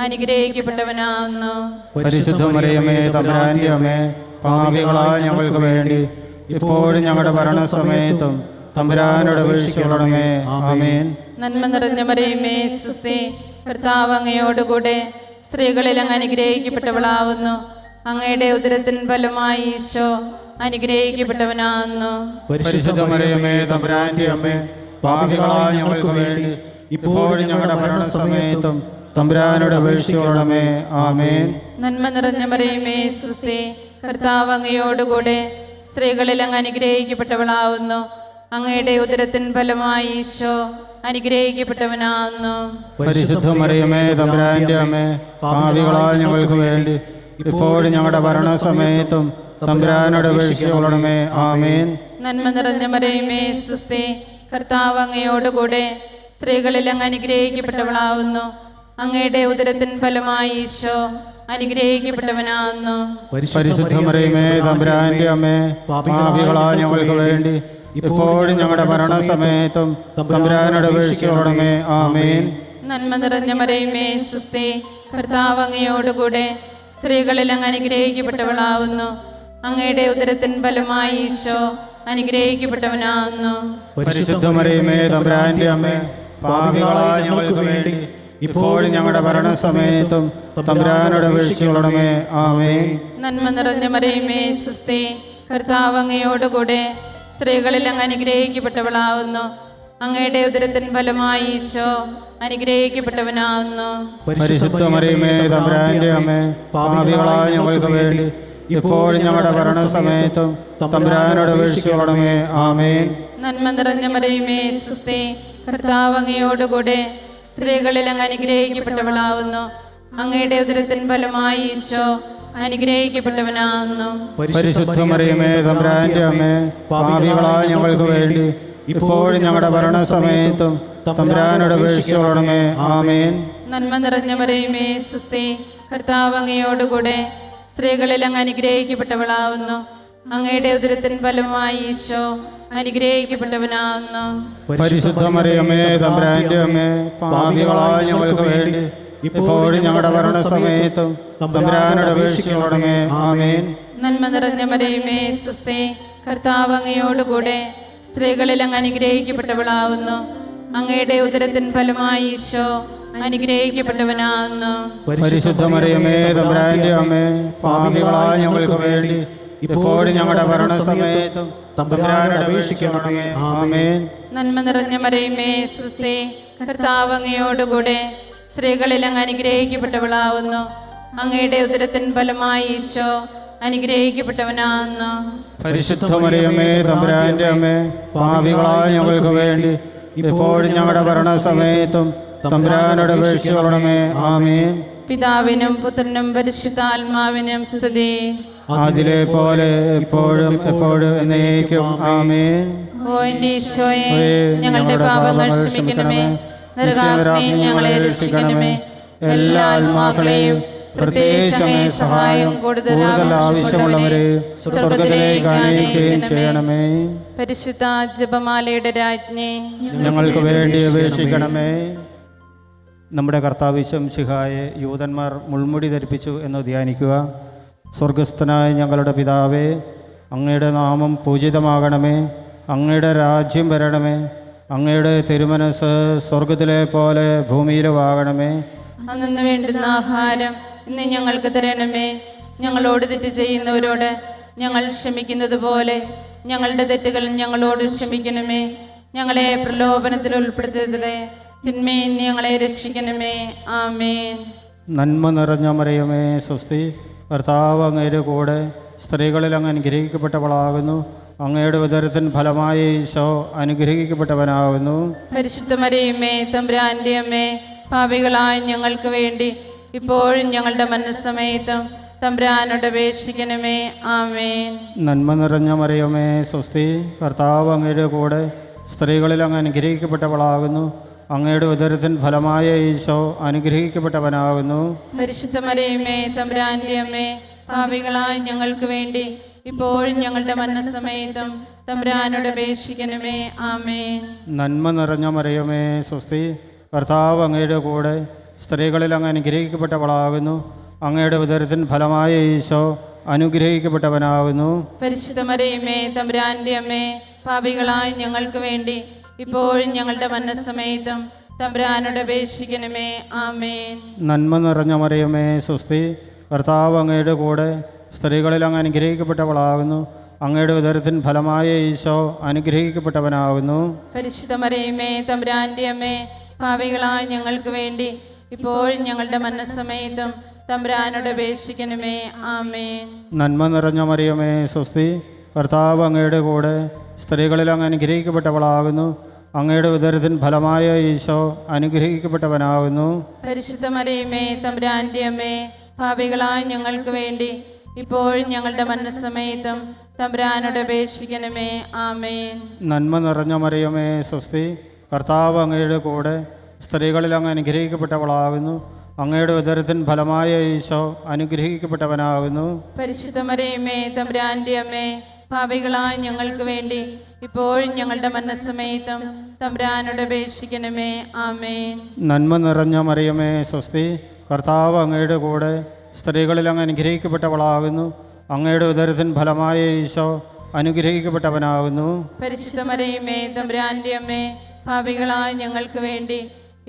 അനുഗ്രഹിക്കപ്പെട്ടവനാവുന്നു. പരിശുദ്ധ മറിയമേ, തമ്പുരാന്റെ അമ്മേ, പാപികളായ ഞങ്ങൾക്ക് വേണ്ടി ഇപ്പോഴും ഞങ്ങളുടെ മരണസമയത്തും തമ്പുരാനോട് അപേക്ഷിച്ചുകൊള്ളണമേ. ആമേൻ. നന്മ നിറഞ്ഞ മറിയമേ സുസ്തി, കർത്താവ് അങ്ങയോടുകൂടെ സ്ത്രീകളിൽ അങ്ങ് അനുഗ്രഹിക്കപ്പെട്ടവളാവുന്നു. അങ്ങയുടെ ഉദരത്തിൻ ഫലമായി ഈശോ അനുഗ്രഹിക്കപ്പെട്ടവനാകുന്നു. പരിശുദ്ധ മറിയമേ തമ്പുരാന്റെ അമ്മേ, പാപികളായ ഞങ്ങൾക്ക് വേണ്ടി ഇപ്പോഴും ഞങ്ങളുടെ മരണസമയത്തും തമ്പുരാനോട് അപേക്ഷിക്കണമേ. ആമേൻ. നന്മ നിറഞ്ഞ മറിയമേ സുസ്തി, കർത്താവ് അങ്ങയോടുകൂടെ സ്ത്രീകളിൽ അങ്ങ് അനുഗ്രഹിക്കപ്പെട്ടവളാവുന്നു. അങ്ങയുടെ ഉദരത്തിൻ ഫലമായി ഈശോ അനുഗ്രഹിക്കപ്പെട്ടവനാകുന്നു. പരിശുദ്ധ മറിയമേ തമ്പുരാന്റെ അമ്മേ, പാപികളായ ഞങ്ങൾക്ക് വേണ്ടി ഇപ്പോഴും ഞങ്ങളുടെ മരണസമയത്തും തമ്പുരാനോട് അപേക്ഷിക്കണമേ. ആമേൻ. നന്മ നിറഞ്ഞ മറിയമേ സുസ്തി, കർത്താവ് അങ്ങയോടുകൂടെ സ്ത്രീകളിൽ അങ്ങ് അനുഗ്രഹിക്കപ്പെട്ടവളാവുന്നു. അങ്ങയുടെ ഉദരത്തിൻ ഫലമായി ഈശോ അനുഗ്രഹിക്കപ്പെട്ടവനാകുന്നു. പരിശുദ്ധ മറിയമേ തമ്പുരാന്റെ അമ്മേ, പാപികളായ ഞങ്ങൾക്ക് വേണ്ടി ഇപ്പോഴും ഞങ്ങളുടെ മരണസമയത്തും തമ്പുരാനോട് അപേക്ഷിക്കണമേ. ആമേൻ. നന്മ നിറഞ്ഞ മറിയമേ സുസ്തി, കർത്താവ് അങ്ങയോടുകൂടെ സ്ത്രീകളിൽ അങ്ങ് അനുഗ്രഹിക്കപ്പെട്ടവളാവുന്നു. അങ്ങയുടെ ഉദരത്തിൻ ഫലമായി ഈശോ അനുഗ്രഹിക്കപ്പെട്ടവനാകുന്നു. പരിശുദ്ധ മറിയമേ തമ്പുരാന്റെ അമ്മേ, പാപികളായ ഞങ്ങൾക്ക് വേണ്ടി ഇപ്പോഴും ഞങ്ങളുടെ മരണസമയത്തും തമ്പുരാനോട് അപേക്ഷിക്കണമേ. ആമേൻ. നന്മ നിറഞ്ഞ മറിയമേ സുസ്തി, കർത്താവ് അങ്ങയോടുകൂടെ സ്ത്രീകളിൽ അങ്ങ് അനുഗ്രഹിക്കപ്പെട്ടവളാവുന്നു. അങ്ങയുടെ ഉദരത്തിൻ ഫലമായി ഈശോ അനുഗ്രഹിക്കപ്പെട്ടവനാകുന്നു. പരിശുദ്ധ മറിയമേ തമ്പുരാന്റെ അമ്മേ, പാപികളായ ഞങ്ങൾക്ക് വേണ്ടി ഇപ്പോഴും ഞങ്ങളുടെ മരണസമയത്തും തമ്പുരാനോട് അപേക്ഷിക്കണമേ. ആമേൻ. നന്മ നിറഞ്ഞ മറിയമേ സുസ്തി, കർത്താവ് അങ്ങയോടുകൂടെ സ്ത്രീകളിൽ അങ്ങ് അനുഗ്രഹിക്കപ്പെട്ടവളാവുന്നു. അങ്ങയുടെ ഉദരത്തിൻ ഫലമായി ഈശോ അനുഗ്രഹിക്കപ്പെട്ടവനാകുന്നു. പരിശുദ്ധ മറിയമേ തമ്പുരാന്റെ അമ്മേ, പാപികളായ ഞങ്ങൾക്ക് വേണ്ടി ഇപ്പോഴും ഞങ്ങളുടെ മരണസമയത്തും തമ്പുരാനോട് അപേക്ഷിക്കണമേ. ആമേൻ. നന്മ നിറഞ്ഞ മറിയമേ സുസ്തി, കർത്താവ് അങ്ങയോടുകൂടെ സ്ത്രീകളിൽ അങ്ങ് അനുഗ്രഹിക്കപ്പെട്ടവളാവുന്നു. അങ്ങയുടെ ഉദരത്തിൻ ഫലമായി ഈശോ അനുഗ്രഹിക്കപ്പെട്ടവനാകുന്നു. പരിശുദ്ധ മറിയമേ തമ്പുരാന്റെ അമ്മേ, പാപികളായ ഞങ്ങൾക്ക് വേണ്ടി ഇപ്പോഴും ഞങ്ങളുടെ മരണസമയത്തും തമ്പുരാനോട് അപേക്ഷിക്കണമേ. ആമേൻ. നന്മ നിറഞ്ഞ മറിയമേ സുസ്തി, കർത്താവ് അങ്ങയോടുകൂടെ സ്ത്രീകളിൽ അങ്ങ് അനുഗ്രഹിക്കപ്പെട്ടവളാവുന്നു. അങ്ങയുടെ ഉദരത്തിൻ ഫലമായി ഈശോ അനുഗ്രഹിക്കപ്പെട്ടവനാകുന്നു. പരിശുദ്ധ മറിയമേ തമ്പുരാന്റെ അമ്മേ, പാപികളായ ഞങ്ങൾക്ക് വേണ്ടി ഇപ്പോഴും ഞങ്ങളുടെ മരണസമയത്തും തമ്പുരാനോട് അപേക്ഷിക്കണമേ. ആമേൻ. നന്മ നിറഞ്ഞ മറിയമേ സുസ്തി, കർത്താവ് അങ്ങയോടുകൂടെ സ്ത്രീകളിൽ അങ്ങ് അനുഗ്രഹിക്കപ്പെട്ടവളാവുന്നു. അങ്ങയുടെ ഉദരത്തിൻ ഫലമായി ഈശോ അനുഗ്രഹിക്കപ്പെട്ടവനാകുന്നു. പരിശുദ്ധ മറിയമേ തമ്പുരാന്റെ അമ്മേ, പാപികളായ ഞങ്ങൾക്ക് വേണ്ടി ഇപ്പോഴും ഞങ്ങളുടെ മരണസമയത്തും തമ്പുരാനോട് അപേക്ഷിക്കണമേ. ആമേൻ. പിതാവിനും പുത്രനും പരിശുദ്ധാത്മാവിനും സ്തുതി. അതിലെ പോലെ എപ്പോഴും എപ്പോഴും എന്നേക്കും. ആമേൻ. ഓ എൻ്റെ ഈശോയെ, ഞങ്ങളുടെ പാപങ്ങൾ ക്ഷമിക്കണമേ. നരകാഗ്നിയിൽ ഞങ്ങളെ രക്ഷിക്കണമേ. എല്ലാ ആത്മാക്കളെയും പ്രത്യേകിച്ച് അങ്ങേ സഹായം കൂടുതൽ ആവശ്യമുള്ളവരെ സ്വർഗ്ഗത്തിലേക്ക് ആനയിക്കുകയും ചെയ്യണമേ. പരിശുദ്ധ ജപമാലയുടെ രാജ്ഞി, ഞങ്ങൾക്ക് വേണ്ടി അപേക്ഷിക്കണമേ. നമ്മുടെ കർത്താവ് ശംസിഹായെ യൂതന്മാർ മുൾമുടി ധരിപ്പിച്ചു എന്ന് ധ്യാനിക്കുക. സ്വർഗസ്ഥനായ ഞങ്ങളുടെ പിതാവേ, അങ്ങയുടെ നാമം പൂജിതമാകണമേ. അങ്ങയുടെ രാജ്യം വരണമേ. അങ്ങയുടെ തിരുമനസ് സ്വർഗത്തിലെ പോലെ ഭൂമിയിലുമാകണമേ. അന്നു വേണ്ടുന്ന ആഹാരം ഇന്ന് ഞങ്ങൾക്ക് തരണമേ. ഞങ്ങളോട് തെറ്റ് ചെയ്യുന്നവരോട് ഞങ്ങൾ ക്ഷമിക്കുന്നത് പോലെ ഞങ്ങളുടെ തെറ്റുകൾ ഞങ്ങളോട് ക്ഷമിക്കണമേ. ഞങ്ങളെ പ്രലോഭനത്തിൽ ഉൾപ്പെടുത്തരുതേ, തിന്മയിൽ നിന്ന് ഞങ്ങളെ രക്ഷിക്കണമേ. ആമേൻ. നന്മ നിറഞ്ഞ മറിയമേ സ്വസ്തി, കർത്താവ് അങ്ങയുടെ കൂടെ സ്ത്രീകളിൽ അങ്ങ് അനുഗ്രഹിക്കപ്പെട്ടവളാകുന്നു. അങ്ങയുടെ ഉദരത്തിൻ ഫലമായ ഈശോ അനുഗ്രഹിക്കപ്പെട്ടവനാകുന്നു. പരിശുദ്ധ മറിയമേ തമ്പുരാന്റെ അമ്മേ, പാപികളായ ഞങ്ങൾക്ക് വേണ്ടി ഇപ്പോഴും ഞങ്ങളുടെ മരണസമയത്തും തമ്പുരാനോട് അപേക്ഷിക്കണമേ. ആമേൻ. നന്മ നിറഞ്ഞ മറിയമേ സ്വസ്തി, കർത്താവ് അങ്ങയുടെ കൂടെ സ്ത്രീകളിൽ അങ്ങ് അനുഗ്രഹിക്കപ്പെട്ടവളാകുന്നു. അങ്ങയുടെ ഉദരത്തിൻ ഫലമായ ഈശോ അനുഗ്രഹിക്കപ്പെട്ടവനാകുന്നു. പരിശുദ്ധ മറിയമേ തമ്പുരാന്റെ അമ്മേ, പാപികളായ ഞങ്ങൾക്ക് വേണ്ടി ഇപ്പോഴും ഞങ്ങളുടെ മരണസമയത്തും തമ്പുരാനോട് അപേക്ഷിക്കണമേ. ആമേൻ. നന്മ നിറഞ്ഞ മറിയമേ സ്വസ്തി, കർത്താവ് അങ്ങയുടെ കൂടെ സ്ത്രീകളിൽ അങ്ങ് അനുഗ്രഹിക്കപ്പെട്ടവളാകുന്നു. അങ്ങയുടെ ഉദരത്തിൻ ഫലമായ ഈശോ അനുഗ്രഹിക്കപ്പെട്ടവനാകുന്നു. പരിശുദ്ധ മറിയമേ തമ്പുരാന്റെ അമ്മേ, പാപികളായ ഞങ്ങൾക്ക് വേണ്ടി ഇപ്പോഴും ഞങ്ങളുടെ മരണസമയത്തും തമ്പുരാനോട് അപേക്ഷിക്കണമേ. ആമേൻ. നന്മ നിറഞ്ഞ മറിയമേ സ്വസ്തി, കർത്താവ് അങ്ങയുടെ കൂടെ, സ്ത്രീകളിൽ അങ്ങ് അനുഗ്രഹിക്കപ്പെട്ടവളാകുന്നു. അങ്ങയുടെ ഉദരത്തിൻ ഫലമായ ഈശോ അനുഗ്രഹിക്കപ്പെട്ടവനാകുന്നു. പരിശുദ്ധ മറിയമേ തമ്പുരാന്റെ അമ്മേ, പാപികളായ ഞങ്ങൾക്ക് വേണ്ടി ഇപ്പോഴും ഞങ്ങളുടെ മരണസമയത്തും തമ്പുരാനോട് അപേക്ഷിക്കണമേ. ആമേൻ. നന്മ നിറഞ്ഞ മറിയമേ സ്വസ്തി, കർത്താവ് അങ്ങയുടെ കൂടെ, സ്ത്രീകളിൽ അങ്ങ് അനുഗ്രഹിക്കപ്പെട്ടവളാകുന്നു. അങ്ങയുടെ ഉദരത്തിൻ ഫലമായ ഈശോ അനുഗ്രഹിക്കപ്പെട്ടവനാകുന്നു. പരിശുദ്ധ മറിയമേ തമ്പുരാന്റെ അമ്മേ, പാപികളായ ഞങ്ങൾക്ക് വേണ്ടി ഇപ്പോഴും ഞങ്ങളുടെ മരണസമയത്തും തമ്പുരാനോട് അപേക്ഷിക്കണമേ. ആമേൻ. നന്മ നിറഞ്ഞ മറിയമേ സ്വസ്തി, കർത്താവ് അങ്ങയുടെ കൂടെ, സ്ത്രീകളിൽ അങ്ങ് അനുഗ്രഹിക്കപ്പെട്ടവളാകുന്നു. അങ്ങയുടെ ഉദരത്തിൻ ഫലമായ ഈശോ അനുഗ്രഹിക്കപ്പെട്ടവനാകുന്നു. പരിശുദ്ധ മറിയമേ തമ്പുരാന്റെ അമ്മേ, പാപികളായ ഞങ്ങൾക്ക് വേണ്ടി ഇപ്പോഴും ഞങ്ങളുടെ മരണസമയത്തും തമ്പുരാനോട് അപേക്ഷിക്കണമേ. ആമേൻ. നന്മ നിറഞ്ഞ മറിയമേ സ്വസ്തി, കർത്താവ് അങ്ങയുടെ കൂടെ, സ്ത്രീകളിൽ അങ്ങ് അനുഗ്രഹിക്കപ്പെട്ടവളാകുന്നു. അങ്ങയുടെ ഉദരത്തിൻ ഫലമായ ഈശോ അനുഗ്രഹിക്കപ്പെട്ടവനാകുന്നു. പരിശുദ്ധ മറിയമേ തമ്പുരാന്റെ അമ്മേ, പാപികളായ ഞങ്ങൾക്ക് വേണ്ടി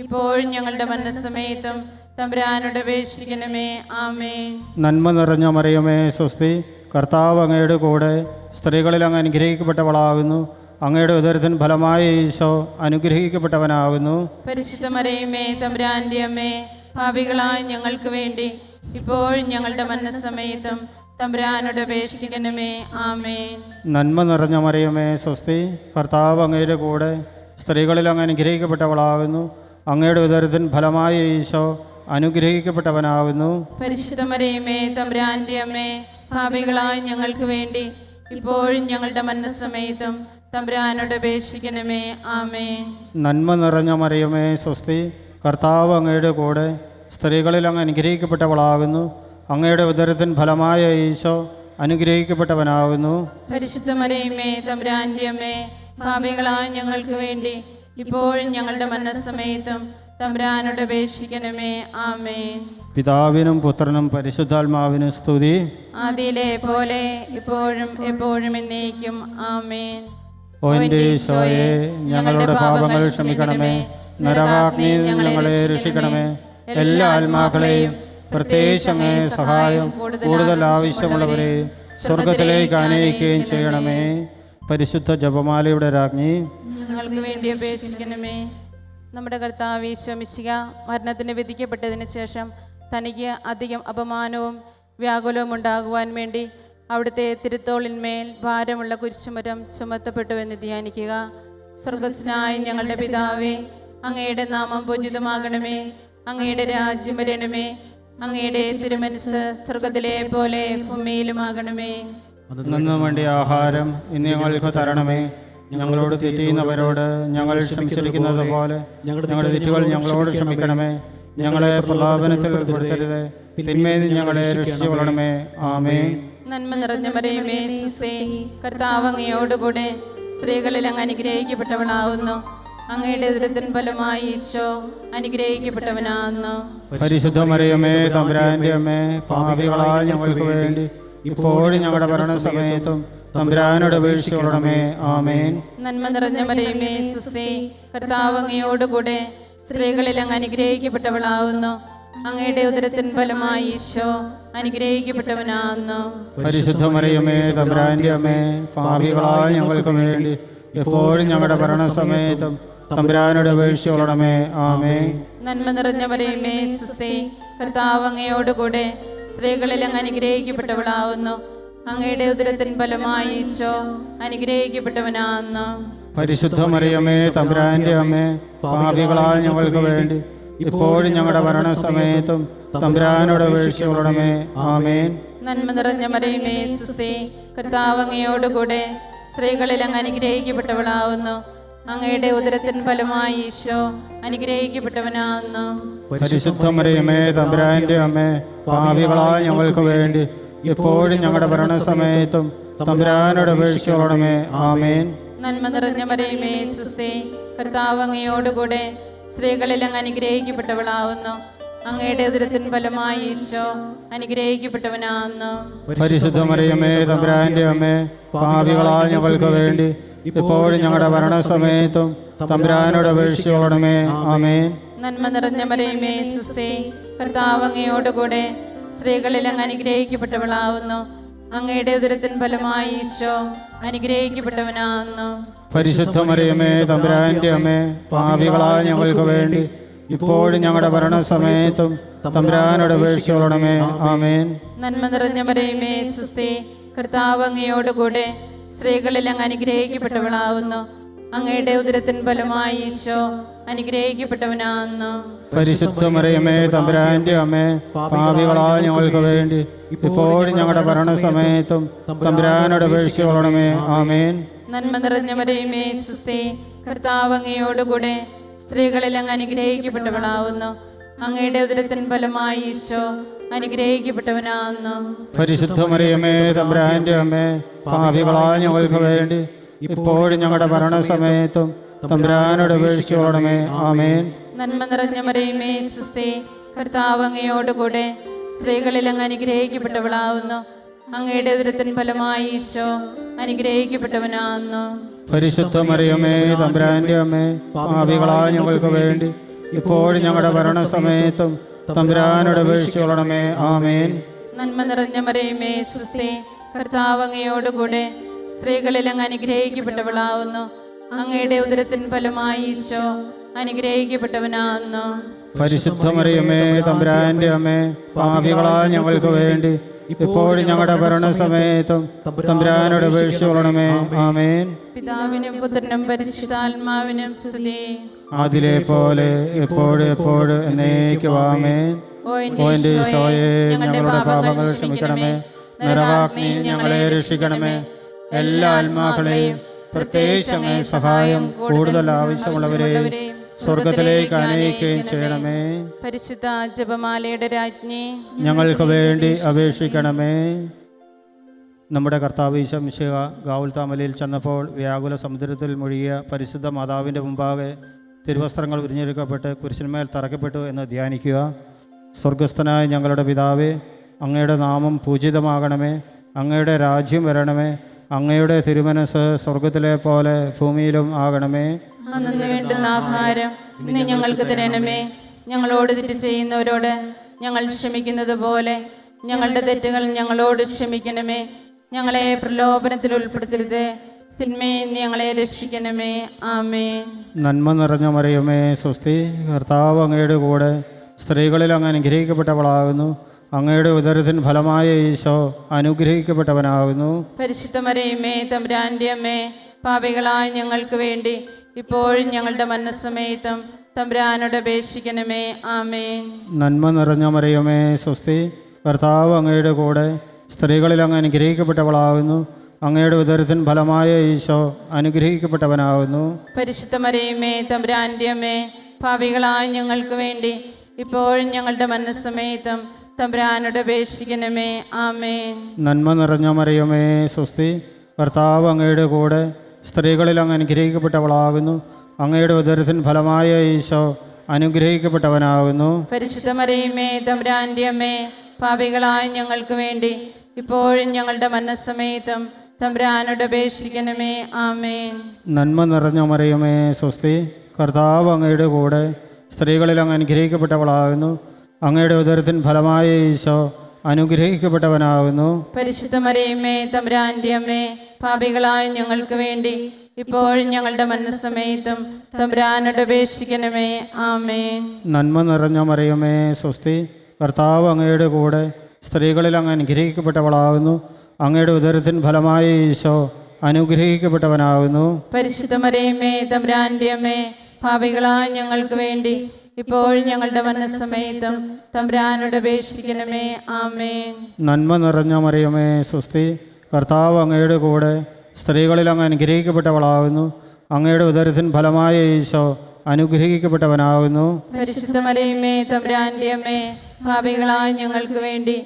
ഇപ്പോഴും ഞങ്ങളുടെ മരണസമയത്തും തമ്പുരാനോട് അപേക്ഷിക്കണമേ. ആമേൻ. നന്മ നിറഞ്ഞ മറിയമേ സ്വസ്തി, കർത്താവ് അങ്ങയുടെ കൂടെ, സ്ത്രീകളിൽ അങ്ങ് അനുഗ്രഹിക്കപ്പെട്ടവളാകുന്നു. അങ്ങയുടെ ഉദരത്തിൻ ഫലമായ ഈശോ അനുഗ്രഹിക്കപ്പെട്ടവനാകുന്നു. പരിശുദ്ധ മറിയമേ തമ്പുരാന്റെ അമ്മേ, പാപികളായ ഞങ്ങൾക്ക് വേണ്ടി ഇപ്പോഴും ഞങ്ങളുടെ മരണസമയത്തും തമ്പുരാനോട് അപേക്ഷിക്കണമേ. ആമേൻ. നന്മ നിറഞ്ഞ മറിയമേ സ്വസ്തി, കർത്താവ് അങ്ങയുടെ കൂടെ, സ്ത്രീകളിൽ അങ്ങ് അനുഗ്രഹിക്കപ്പെട്ടവളാകുന്നു. അങ്ങയുടെ ഉദരത്തിൻ ഫലമായ ഈശോ അനുഗ്രഹിക്കപ്പെട്ടവനാകുന്നു. പരിശുദ്ധ മറിയമേ തമ്പുരാന്റെ അമ്മേ, പാപികളായ ഞങ്ങൾക്ക് വേണ്ടി ഇപ്പോഴും ഞങ്ങളുടെ മരണസമയത്തും തമ്പുരാനോട് അപേക്ഷിക്കണമേ. ആമേൻ. നന്മ നിറഞ്ഞ മറിയമേ സ്വസ്തി, കർത്താവ് അങ്ങയുടെ കൂടെ, സ്ത്രീകളിൽ അങ്ങ് അനുഗ്രഹിക്കപ്പെട്ടവളാകുന്നു. അങ്ങയുടെ ഉദരത്തിൻ ഫലമായ ഈശോ അനുഗ്രഹിക്കപ്പെട്ടവനാകുന്നു. പരിശുദ്ധ മറിയമേ തമ്പുരാന്റെ അമ്മേ, പാപികളായ ഞങ്ങൾക്ക് വേണ്ടി ഇപ്പോഴും ഞങ്ങളുടെ മരണസമയത്തും തമ്പുരാനോട് അപേക്ഷിക്കണമേ. ആമേൻ. പിതാവിനും പുത്രനും പരിശുദ്ധാത്മാവിനും സ്തുതി. ആദിയിലെ പോലെ ഇപ്പോഴും എപ്പോഴും എന്നേക്കും. ആമേൻ. ഓ എൻ്റെ ഈശോയെ, ഞങ്ങളുടെ പാപങ്ങൾ ക്ഷമിക്കണമേ, നരകാഗ്നിയിൽ ഞങ്ങളെ രക്ഷിക്കണമേ. എല്ലാ ആത്മാക്കളെയും, പ്രത്യേകിച്ച് അങ്ങേ സഹായം കൂടുതൽ ആവശ്യമുള്ളവരെയും സ്വർഗത്തിലേക്ക് ആനയിക്കുകയും ചെയ്യണമേ. പരിശുദ്ധ ജപമാലയുടെ രാജ്ഞി, ഞങ്ങൾക്ക് വേണ്ടി അപേക്ഷിക്കണമേ. നമ്മുടെ കർത്താവ് ഈശോ മിശിഹ മരണത്തിന് വിധിക്കപ്പെട്ടതിന് ശേഷം തനിക്ക് അധികം അപമാനവും വ്യാകുലവും ഉണ്ടാകുവാൻ വേണ്ടി അവിടുത്തെ തിരുത്തോളിന്മേൽ ഭാരമുള്ള കുരിശുമരം ചുമത്തപ്പെട്ടുവെന്ന് ധ്യാനിക്കുക. സ്വർഗസ്നായ ഞങ്ങളുടെ പിതാവേ, അങ്ങയുടെ നാമം പൂജിതമാകണമേ. അങ്ങയുടെ രാജ്യം വരണമേ. അങ്ങയുടെ തിരുമനസ് സ്വർഗത്തിലെ പോലെ ഭൂമിയിലുമാകണമേ. അന്നു വേണ്ടി ആഹാരം ഇന്ന് ഞങ്ങൾക്ക് തരണമേ. ഞങ്ങളോട് തെറ്റിയുന്നവരോട് ഞങ്ങൾ ക്ഷമിച്ചിരിക്കുന്നത് പോലെ ഞങ്ങളുടെ തെറ്റുകൾ ഞങ്ങളോട് ക്ഷമിക്കണമേ. ഞങ്ങളെ പ്രലോഭനത്തിൽ ഉൾപ്പെടുത്തരുത്, തിന്മയിൽ ഞങ്ങളെ രക്ഷിച്ചുകൊള്ളണമേ. ആമേൻ. നന്മ നിറഞ്ഞ മറിയമേ സുസ്തേ, കർത്താവ് അങ്ങയോടുകൂടെ, സ്ത്രീകളിൽ അങ്ങ് അനുഗ്രഹിക്കപ്പെട്ടവളാവുന്നു. അങ്ങയുടെ ഉദരത്തിൻ ഫലമായി ഈശോ അനുഗ്രഹിക്കപ്പെട്ടവനാകുന്നു. പരിശുദ്ധ മറിയമേ തമ്പുരാന്റെ അമ്മേ, പാപികളായ ഞങ്ങൾക്ക് വേണ്ടി ഇപ്പോഴും ഞങ്ങളുടെ മരണസമയത്തും തമ്പുരാനോട് അപേക്ഷിച്ചുകൊള്ളണമേ. ആമേൻ. നന്മ നിറഞ്ഞ മറിയമേ സുസ്തേ, കർത്താവ് അങ്ങയോടുകൂടെ, സ്ത്രീകളിൽ അങ്ങ് അനുഗ്രഹിക്കപ്പെട്ടവളാവുന്നു. അങ്ങയുടെ ഉദരത്തിൻ ഫലമായി ഈശോ അനുഗ്രഹിക്കപ്പെട്ടവനാകുന്നു. പരിശുദ്ധ മറിയമേ തമ്പുരാന്റെ അമ്മേ, പാപികളായ ഞങ്ങൾക്ക് വേണ്ടി എപ്പോഴും ഞങ്ങളുടെ മരണസമയത്തും തമ്പുരാനോട് അപേക്ഷിച്ചുകൊള്ളണമേ. ആമേൻ. നന്മ നിറഞ്ഞ മറിയമേ സുസ്തേ, കർത്താവ് അങ്ങയോടുകൂടെ, സ്ത്രീകളിൽ അങ്ങ് അനുഗ്രഹിക്കപ്പെട്ടവളാവുന്നു. അങ്ങയുടെ ഉദരത്തിൻ ഫലമായി ഈശോ അനുഗ്രഹിക്കപ്പെട്ടവനാകുന്നു. പരിശുദ്ധ മറിയമേ തമ്പുരാന്റെ അമ്മേ, പാപികളായ ഞങ്ങൾക്ക് വേണ്ടി ഇപ്പോഴും ഞങ്ങളുടെ മരണസമയത്തും തമ്പുരാനോട് അപേക്ഷിച്ചുകൊള്ളണമേ. ആമേൻ. നന്മ നിറഞ്ഞ മറിയമേ സുസ്തേ, കർത്താവ് അങ്ങയോടുകൂടെ, സ്ത്രീകളിൽ അങ്ങ് അനുഗ്രഹിക്കപ്പെട്ടവളാവുന്നു. അങ്ങയുടെ ഉദരത്തിൻ ഫലമായി ഈശോ അനുഗ്രഹിക്കപ്പെട്ടവനാകുന്നു. പരിശുദ്ധ മറിയമേ തമ്പുരാന്റെ അമ്മേ, പാപികളായ ഞങ്ങൾക്ക് വേണ്ടി എപ്പോഴും ഞങ്ങളുടെ മരണസമയത്തും തമ്പുരാനോട് അപേക്ഷിച്ചുകൊള്ളണമേ. ആമേൻ. നന്മ നിറഞ്ഞ മറിയമേ സുസ്തേ, കർത്താവ് അങ്ങയോടുകൂടെ, സ്ത്രീകളിൽ അങ്ങ് അനുഗ്രഹിക്കപ്പെട്ടവളാവുന്നു. അങ്ങയുടെ ഉദരത്തിൻ ഫലമായി ഈശോ അനുഗ്രഹിക്കപ്പെട്ടവനാകുന്നു. പരിശുദ്ധ മറിയമേ തമ്പുരാന്റെ അമ്മേ, പാപികളായ ഞങ്ങൾക്ക് വേണ്ടി ഇപ്പോഴും ഞങ്ങളുടെ മരണസമയത്തും തമ്പുരാനോട് അപേക്ഷിച്ചുകൊള്ളണമേ. ആമേൻ. നന്മ നിറഞ്ഞ മറിയമേ സുസ്തേ, കർത്താവ് അങ്ങയോടുകൂടെ സ്ത്രീകളിൽ അങ്ങ് അനുഗ്രഹിക്കപ്പെട്ടവളാവുന്നു. അങ്ങയുടെ ഉദരത്തിൻ ഫലമായി ഈശോ അനുഗ്രഹിക്കപ്പെട്ടവനാകുന്നു. പരിശുദ്ധ മറിയമേ തമ്പുരാന്റെ അമ്മേ, പാപികളായ ഞങ്ങൾക്ക് വേണ്ടി ഇപ്പോഴും ഞങ്ങളുടെ മരണസമയത്തും തമ്പുരാനോട് അപേക്ഷിച്ചുകൊള്ളണമേ. ആമേൻ. നന്മ നിറഞ്ഞ മറിയമേ സുസ്തേ, കർത്താവ് അങ്ങയോടുകൂടെ സ്ത്രീകളിൽ അങ്ങ് അനുഗ്രഹിക്കപ്പെട്ടവളാവുന്നു. അങ്ങയുടെ ഉദരത്തിൻ ഫലമായി ഈശോ അനുഗ്രഹിക്കപ്പെട്ടവനാകുന്നു. പരിശുദ്ധ മറിയമേ തമ്പുരാന്റെ അമ്മേ, പാപികളായ ഞങ്ങൾക്ക് വേണ്ടി ഇപ്പോഴും ഞങ്ങളുടെ മരണസമയത്തും തമ്പുരാനോട് അപേക്ഷിച്ചുകൊള്ളണമേ. ആമേൻ. നന്മ നിറഞ്ഞ മറിയമേ സുസ്തേ, കർത്താവ് അങ്ങയോടുകൂടെ സ്ത്രീകളിൽ അങ്ങ് അനുഗ്രഹിക്കപ്പെട്ടവളാവുന്നു. അങ്ങയുടെ ഉദരത്തിൻ ഫലമായി ഈശോ അനുഗ്രഹിക്കപ്പെട്ടവനാകുന്നു. പരിശുദ്ധ മറിയമേ തമ്പുരാന്റെ അമ്മേ, പാപികളായ ഞങ്ങൾക്ക് വേണ്ടി ഇപ്പോഴും ഞങ്ങളുടെ മരണസമയത്തും തമ്പുരാനോട് അപേക്ഷിച്ചുകൊള്ളണമേ. ആമേൻ. നന്മ നിറഞ്ഞ മറിയമേ സുസ്തേ, കർത്താവ് അങ്ങയോടുകൂടെ സ്ത്രീകളിൽ അങ്ങ് അനുഗ്രഹിക്കപ്പെട്ടവളാവുന്നു. അങ്ങയുടെ ഉദരത്തിൻ ഫലമായി ഈശോ അനുഗ്രഹിക്കപ്പെട്ടവനാകുന്നു. പരിശുദ്ധ മറിയമേ തമ്പുരാന്റെ അമ്മേ, പാപികളായ ഞങ്ങൾക്ക് വേണ്ടി ഇപ്പോഴും ഞങ്ങളുടെ മരണസമയത്തും തമ്പുരാനോട് അപേക്ഷിച്ചുകൊള്ളണമേ. ആമേൻ. നന്മ നിറഞ്ഞ മറിയമേ സുസ്തേ, കർത്താവ് അങ്ങയോടുകൂടെ സ്ത്രീകളിൽ അങ്ങ് അനുഗ്രഹിക്കപ്പെട്ടവളാവുന്നു. അങ്ങയുടെ ഉദരത്തിൻ ഫലമായി ഈശോ അനുഗ്രഹിക്കപ്പെട്ടവനാകുന്നു. പരിശുദ്ധ മറിയമേ തമ്പുരാന്റെ അമ്മേ, പാപികളായ ഞങ്ങൾക്ക് വേണ്ടി ഇപ്പോഴും ഞങ്ങളുടെ മരണസമയത്തും തമ്പുരാനോട് അപേക്ഷിച്ചുകൊള്ളണമേ. ആമേൻ. പിതാവിനും പുത്രനും പരിശുദ്ധാത്മാവിനും സ്തുതി. അതിലെ പോലെ എപ്പോഴും എപ്പോഴും എന്നേക്കും. ആമേൻ. ഓ എൻ്റെ ഈശോയെ, ഞങ്ങളുടെ പാപങ്ങൾ ക്ഷമിക്കണമേ. നരകാഗ്നി ഞങ്ങളെ രക്ഷിക്കണമേ. എല്ലാ ആത്മാക്കളെയും പ്രത്യേകിച്ച് അങ്ങേ സഹായം കൂടുതൽ ആവശ്യമുള്ളവരെയും സ്വർഗത്തിലേക്ക് അനയിക്കുകയും ചെയ്യണമേ. പരിശുദ്ധ ജപമാലയുടെ രാജ്ഞി, ഞങ്ങൾക്ക് വേണ്ടി അപേക്ഷിക്കണമേ. നമ്മുടെ കർത്താവ് ഈശോ മിശിഹ ഗാവുൽത്താമലയിൽ ചെന്നപ്പോൾ വ്യാകുല സമുദ്രത്തിൽ മുഴുകിയ പരിശുദ്ധ മാതാവിൻ്റെ മുമ്പാകെ തിരുവസ്ത്രങ്ങൾ ഉരിഞ്ഞെടുക്കപ്പെട്ട് കുരിശിന്മേൽ തറക്കപ്പെട്ടു എന്ന് ധ്യാനിക്കുക. സ്വർഗസ്ഥനായ ഞങ്ങളുടെ പിതാവേ, അങ്ങയുടെ നാമം പൂജിതമാകണമേ. അങ്ങയുടെ രാജ്യം വരണമേ. അങ്ങയുടെ തിരുമനസ് സ്വർഗത്തിലെ പോലെ ഭൂമിയിലും ആകണമേ. അന്നു വേണ്ടുന്ന ആഹാരം ഇന്ന് ഞങ്ങൾക്ക് തരണമേ. ഞങ്ങളോട് തെറ്റ് ചെയ്യുന്നവരോട് ഞങ്ങൾ ക്ഷമിക്കുന്നത് പോലെ ഞങ്ങളുടെ തെറ്റുകൾ ഞങ്ങളോട് ക്ഷമിക്കണമേ. ഞങ്ങളെ പ്രലോഭനത്തിൽ ഉൾപ്പെടുത്തരുത്, തിന്മയിൽ നിന്ന് ഞങ്ങളെ രക്ഷിക്കണമേ. ആമേൻ. നന്മ നിറഞ്ഞ മറിയമേ സ്വസ്തി, കർത്താവ് അങ്ങയുടെ കൂടെ സ്ത്രീകളിൽ അങ്ങ് അനുഗ്രഹിക്കപ്പെട്ടവളാകുന്നു. അങ്ങയുടെ ഉദരത്തിൻ ഫലമായ ഈശോ അനുഗ്രഹിക്കപ്പെട്ടവനാകുന്നു. പരിശുദ്ധ മറിയമേ തമ്പുരാന്റെ അമ്മേ, പാപികളായ ഞങ്ങൾക്ക് വേണ്ടി ഇപ്പോഴും ഞങ്ങളുടെ മരണസമയത്തും തമ്പുരാനോട് അപേക്ഷിക്കണമേ. ആമേൻ. നന്മ നിറഞ്ഞ മറിയമേ സ്വസ്തി, കർത്താവ് അങ്ങയുടെ കൂടെ സ്ത്രീകളിൽ അങ്ങ് അനുഗ്രഹിക്കപ്പെട്ടവളാകുന്നു. അങ്ങയുടെ ഉദരത്തിൻ ഫലമായ ഈശോ അനുഗ്രഹിക്കപ്പെട്ടവനാകുന്നു. പരിശുദ്ധ മറിയമേ തമ്പുരാന്റെ അമ്മേ, പാപികളായ ഞങ്ങൾക്ക് വേണ്ടി ഇപ്പോഴും ഞങ്ങളുടെ മരണസമയത്തും തമ്പുരാനോട് അപേക്ഷിക്കണമേ. ആമേൻ. നന്മ നിറഞ്ഞ മറിയമേ സ്വസ്തി, കർത്താവ് അങ്ങയുടെ കൂടെ സ്ത്രീകളിൽ അങ്ങ് അനുഗ്രഹിക്കപ്പെട്ടവളാകുന്നു. അങ്ങയുടെ ഉദരത്തിൻ ഫലമായ ഈശോ അനുഗ്രഹിക്കപ്പെട്ടവനാകുന്നു. പരിശുദ്ധ മറിയമേ തമ്പുരാന്റെ അമ്മേ, പാപികളായ ഞങ്ങൾക്ക് വേണ്ടി ഇപ്പോഴും ഞങ്ങളുടെ മരണസമയത്തും തമ്പുരാനോട് അപേക്ഷിക്കണമേ. ആമേൻ. നന്മ നിറഞ്ഞ മറിയമേ സ്വസ്തി, കർത്താവ് അങ്ങയുടെ കൂടെ സ്ത്രീകളിൽ അങ്ങ് അനുഗ്രഹിക്കപ്പെട്ടവളാകുന്നു. അങ്ങയുടെ ഉദരത്തിൻ ഫലമായ ഈശോ അനുഗ്രഹിക്കപ്പെട്ടവനാകുന്നു. പരിശുദ്ധ മറിയമേ തമ്പുരാന്റെ അമ്മേ, പാപികളായ ഞങ്ങൾക്ക് വേണ്ടി ഇപ്പോഴും ഞങ്ങളുടെ മരണസമയത്തും തമ്പുരാനോട് അപേക്ഷിക്കണമേ. ആമേൻ. നന്മ നിറഞ്ഞ മറിയമേ സ്വസ്തി, കർത്താവ് അങ്ങയുടെ കൂടെ സ്ത്രീകളിൽ അങ്ങ് അനുഗ്രഹിക്കപ്പെട്ടവളാകുന്നു. അങ്ങയുടെ ഉദരത്തിൻ ഫലമായ ഈശോ അനുഗ്രഹിക്കപ്പെട്ടവനാകുന്നു. പരിശുദ്ധ മറിയമേ തമ്പുരാന്റെ അമ്മേ, പാപികളായ ഞങ്ങൾക്ക് വേണ്ടി ഇപ്പോഴും ഞങ്ങളുടെ മരണസമയത്തും തമ്പുരാനോട് അപേക്ഷിക്കണമേ. ആമേൻ. നന്മ നിറഞ്ഞ മറിയമേ സ്വസ്തി, കർത്താവ് അങ്ങയുടെ കൂടെ സ്ത്രീകളിൽ അങ്ങ് അനുഗ്രഹിക്കപ്പെട്ടവളാകുന്നു. അങ്ങയുടെ ഉദരത്തിൻ ഫലമായ ഈശോ അനുഗ്രഹിക്കപ്പെട്ടവനാകുന്നു. പരിശുദ്ധ മറിയമേ തമ്പുരാന്റെ അമ്മേ, പാപികളായ ഞങ്ങൾക്ക് വേണ്ടി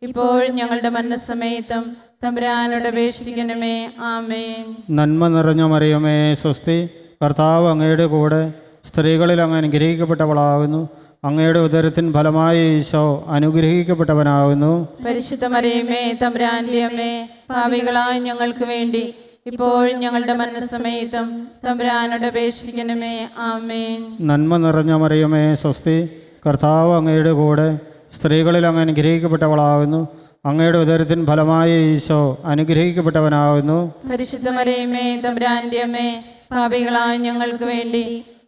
ഇപ്പോഴും ഞങ്ങളുടെ മരണസമയത്തും തമ്പുരാനോട് അപേക്ഷിക്കണമേ. ആമേൻ. നന്മ നിറഞ്ഞ മറിയമേ സ്വസ്തി, കർത്താവ് അങ്ങയുടെ കൂടെ സ്ത്രീകളിൽ അങ്ങ് അനുഗ്രഹിക്കപ്പെട്ടവളാകുന്നു. അങ്ങയുടെ ഉദരത്തിൻ ഫലമായ ഈശോ അനുഗ്രഹിക്കപ്പെട്ടവനാകുന്നു. പരിശുദ്ധ മറിയമേ തമ്പുരാന്റെ അമ്മേ, പാപികളായ ഞങ്ങൾക്ക് വേണ്ടി ഇപ്പോഴും ഞങ്ങളുടെ മരണസമയത്തും തമ്പുരാനോട് അപേക്ഷിക്കണമേ. ആമേൻ. നന്മ നിറഞ്ഞ മറിയമേ സ്വസ്തി, കർത്താവ് അങ്ങയുടെ കൂടെ, സ്ത്രീകളിൽ അങ്ങ് അനുഗ്രഹിക്കപ്പെട്ടവളാകുന്നു. അങ്ങയുടെ ഉദരത്തിൻ ഫലമായ ഈശോ അനുഗ്രഹിക്കപ്പെട്ടവനാകുന്നു. പരിശുദ്ധ മറിയമേ തമ്പുരാന്റെ അമ്മേ, പാപികളായ ഞങ്ങൾക്ക് വേണ്ടി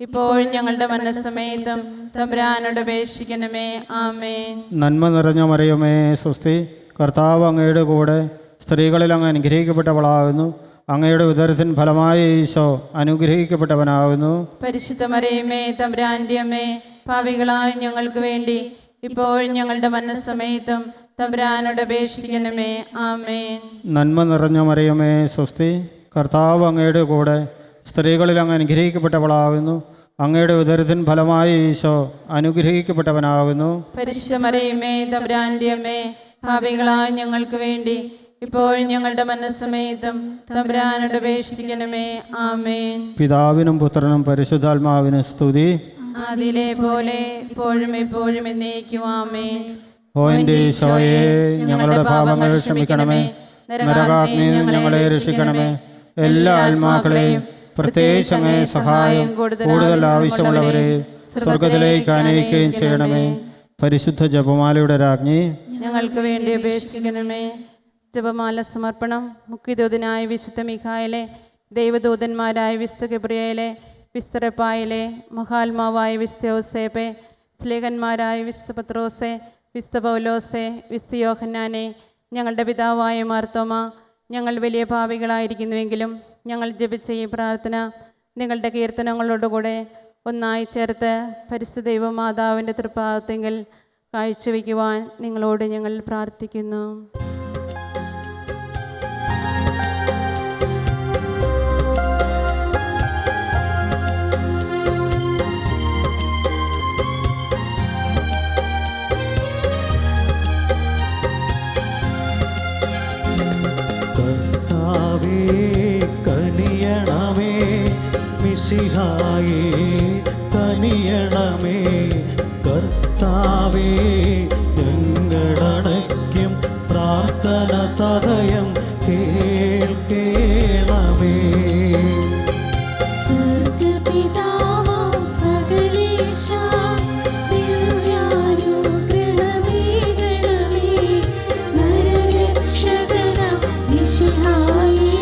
ഇപ്പോഴും ഞങ്ങളുടെ മരണസമയത്തും തമ്പുരാനോട് അപേക്ഷിക്കണമേ. ആമേൻ. നന്മ നിറഞ്ഞ മറിയമേ സ്വസ്തി, കർത്താവ് അങ്ങയുടെ കൂടെ, സ്ത്രീകളിൽ അങ്ങ് അനുഗ്രഹിക്കപ്പെട്ടവളാകുന്നു. അങ്ങയുടെ ഉദരത്തിൻ ഫലമായ ഈശോ അനുഗ്രഹിക്കപ്പെട്ടവനാകുന്നു. പരിശുദ്ധ മറിയമേ തമ്പുരാന്റെ അമ്മേ, പാപികളായ ഞങ്ങൾക്ക് വേണ്ടി ഇപ്പോഴും ഞങ്ങളുടെ മരണസമയത്തും തമ്പുരാനോട് അപേക്ഷിക്കണമേ. ആമേൻ. നന്മ നിറഞ്ഞ മറിയമേ സ്വസ്തി, കർത്താവ് അങ്ങയുടെ കൂടെ, സ്ത്രീകളിൽ അങ്ങ് അനുഗ്രഹിക്കപ്പെട്ടവളാകുന്നു. അങ്ങയുടെ ഉദരത്തിൻ ഫലമായ ഈശോ അനുഗ്രഹിക്കപ്പെട്ടവനാകുന്നു. പരിശുദ്ധ മറിയമേ തമ്പുരാന്റെ അമ്മേ, പാപികളായ ഞങ്ങൾക്ക് വേണ്ടി ഇപ്പോഴും ഞങ്ങളുടെ മരണസമയത്തും തമ്പുരാനോട് അപേക്ഷിക്കണമേ. ആമേൻ. പിതാവിനും പുത്രനും പരിശുദ്ധാത്മാവിനും സ്തുതി. അതിലെ പോലെ ഇപ്പോഴും എപ്പോഴും എന്നേക്കും. ആമേൻ. ഓ എൻ്റെ ഈശോയെ, ഞങ്ങളുടെ പാപങ്ങൾ ക്ഷമിക്കണമേ. നരകാഗ്നിയിൽ ഞങ്ങളെ രക്ഷിക്കണമേ. എല്ലാ ആത്മാക്കളെയും, പ്രത്യേകിച്ച് അങ്ങേ സഹായം കൂടുതൽ ആവശ്യമുള്ളവരെ സ്വർഗത്തിലേക്ക് ആനയിക്കുകയും ചെയ്യണമേ. പരിശുദ്ധ ജപമാലയുടെ രാജ്ഞി, ഞങ്ങൾക്ക് വേണ്ടി അപേക്ഷിക്കണമേ. ജപമാല സമർപ്പണം. മുഖ്യദൂതനായ വിശുദ്ധ മിഖായേലെ, ദൈവദൂതന്മാരായ വിശുദ്ധ ഗബ്രിയേലെ, വിശുദ്ധ റഫായേലെ, മഹാത്മാവായ വിശുദ്ധ യോസേപ്പെ, സ്ലേഹന്മാരായ വിശുദ്ധ പത്രോസെ, വിശുദ്ധ പൗലോസെ, വിശുദ്ധ യോഹന്നാനെ, ഞങ്ങളുടെ പിതാവായ മാർത്തോമ, ഞങ്ങൾ വലിയ പാപികളായിരിക്കുന്നുവെങ്കിലും ഞങ്ങൾ ജപിച്ച ഈ പ്രാർത്ഥന നിങ്ങളുടെ കീർത്തനങ്ങളോടുകൂടെ ഒന്നായി ചേർത്ത് പരിശുദ്ധ ദൈവമാതാവിൻ്റെ തൃപ്പാദത്തെങ്കിൽ കാഴ്ചവെക്കുവാൻ നിങ്ങളോട് ഞങ്ങൾ പ്രാർത്ഥിക്കുന്നു. കനിയണമേ, മിശിഹായേ കനിയണമേ. കർത്താവേ, ഞങ്ങളടയ്ക്കും പ്രാർത്ഥന സദയം കേൾക്കേണമേ. സ്വർഗപിതാവാം സകലേശാ, ദിവ്യാനുഗ്രഹമേകണമേ. നരരക്ഷകനാം മിശിഹായേ,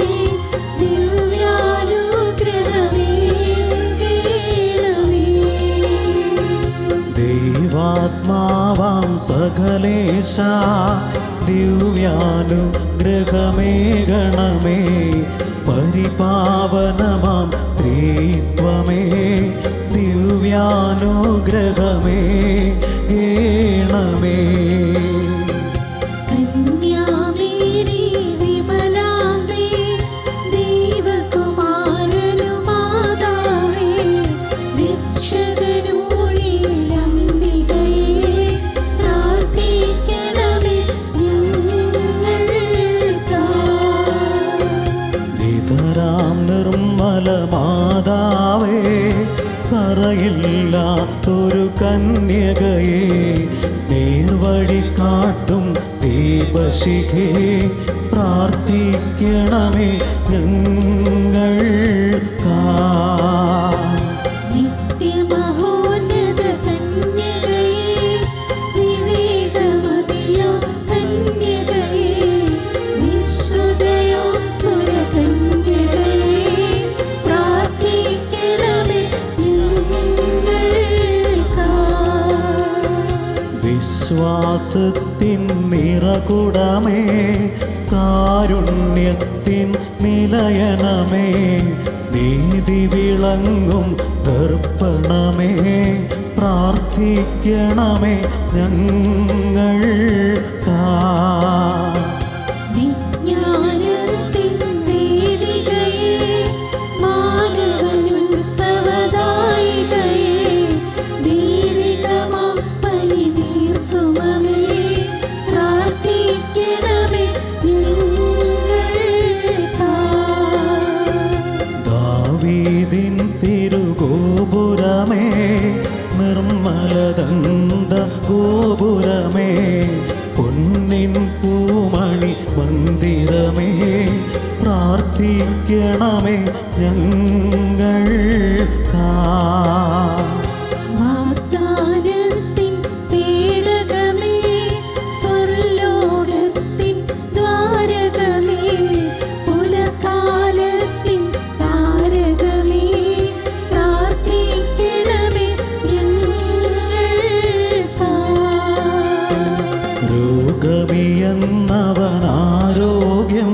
ദിവ്യാനുഗ്രഹമേകണമേ. ദൈവാത്മാവാം സകലേശ, ദിവ്യാനുഗ്രഹമേകണമേ. പരിപാവനമാം ത്രിത്വമേ, ദിവ്യാനുഗ്രഹമേ ഗേണമേ. കന്യാമേരി വിമലാംബേ, ദൈവകുമാരനുമാതാവേ, രക്ഷകനൂഴിലംബികയേ, പ്രാർത്ഥിക്കണമേ ഞങ്ങൾക്കായി. നിതരാം നിർമ്മല മാതാവേ, കറയില്ലാത്തൊരു കന്യകയെ, നേർവഴി കാട്ടും ദീപശിഖേ, പ്രാർത്ഥിക്കണമേ ഞങ്ങൾക്കായി. നിത്യമഹോന്നത കന്യകയേ, വിവേകമതിയാം കന്യകയേ, വിശ്രുതയാം സുരകന്യകയേ, പ്രാർത്ഥിക്കണമേ ഞങ്ങൾക്കായി. വിശ്വാസത്തിൻ നിറകുടമേ, കാരുണ്യത്തിൻ നിലയനമേ, നീതി വിളങ്ങും ദർപ്പണമേ, പ്രാർത്ഥിക്കണമേ ഞങ്ങൾക്കായി. വിജ്ഞാനത്തിൻ വേദികയേ, മാനവനുത്സവദായികയേ, ദൈവികമാം പനിനീർസുമമേ, പ്രാർത്ഥിക്കണമേ ഞങ്ങൾക്കായി. ദാവീദിൻ തിരുഗോപുരമേ, നിർമ്മലദണ്ഡ ഗോപുരമേ, പൊന്നിൻ പൂമണി മന്ദിരമേ, പ്രാർത്ഥിക്കണമേ പ്രാർത്ഥിക്കണമേ ഞങ്ങൾക്കാ. വാഗ്ദാനത്തിൻ പേടകമേ, സ്വർലോകത്തിൻ ദ്വാരകമേ, പുലർക്കാലത്തിൻ താരകമേ, പ്രാർത്ഥിക്കണമേ ഞങ്ങൾക്കായി. രോഗമിയെന്നവനാരോഗ്യം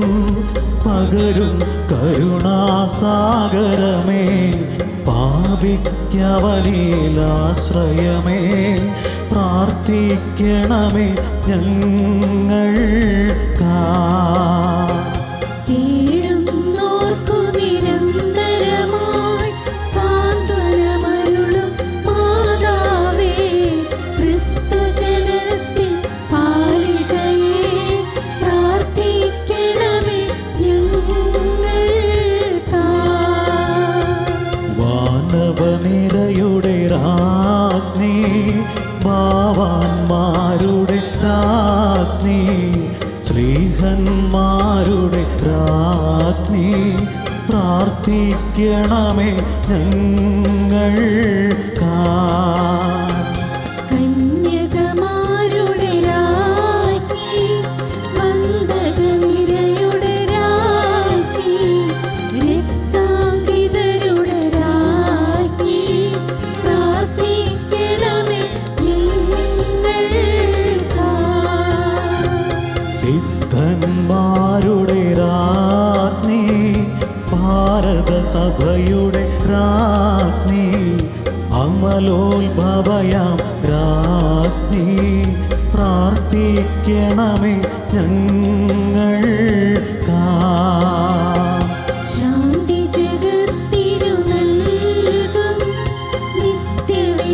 പകരും കരുണാസാഗരമേ, പാപിക്കവനിലാശ്രയമേ, പ്രാർത്ഥിക്കണമേ ഞങ്ങൾക്കാ. കേഴുന്നോർക്കു നിരന്തരമായി സാന്ത്വനമരുളും മാതാവേ, ക്രിസ്തുജനത്തിൻ പാലികയേ, പ്രാർത്ഥിക്കണമേ ഞങ്ങൾക്കായി. വാനവനിരയുടെ രാജ്ഞി, ഭാവാന്മാരുടെ രാജ്ഞി, സ്ലീഹന്മാരുടെ രാജ്ഞി, പ്രാർത്ഥിക്കണമേ ഞങ്ങൾക്കാ. കന്യകമാരുടെ രാജ്ഞി, മന്ദകനിരയുടെ രാജ്ഞി, രക്താങ്കിതരുടെ രാജ്ഞി, പ്രാർത്ഥിക്കണമേ ഞങ്ങൾക്കായി. സിദ്ധന്മാരുടെ രാജ്ഞി, ഭാരതസഭയുടെ രാജ്ഞി, അമലോത്ഭവയാം രാജ്ഞി, പ്രാർത്ഥിക്കണമേ ഞങ്ങൾക്കാ. ശാന്തി ജഗത്തിനു നൽകും നിത്യവിരാജിതരാജ്ഞി,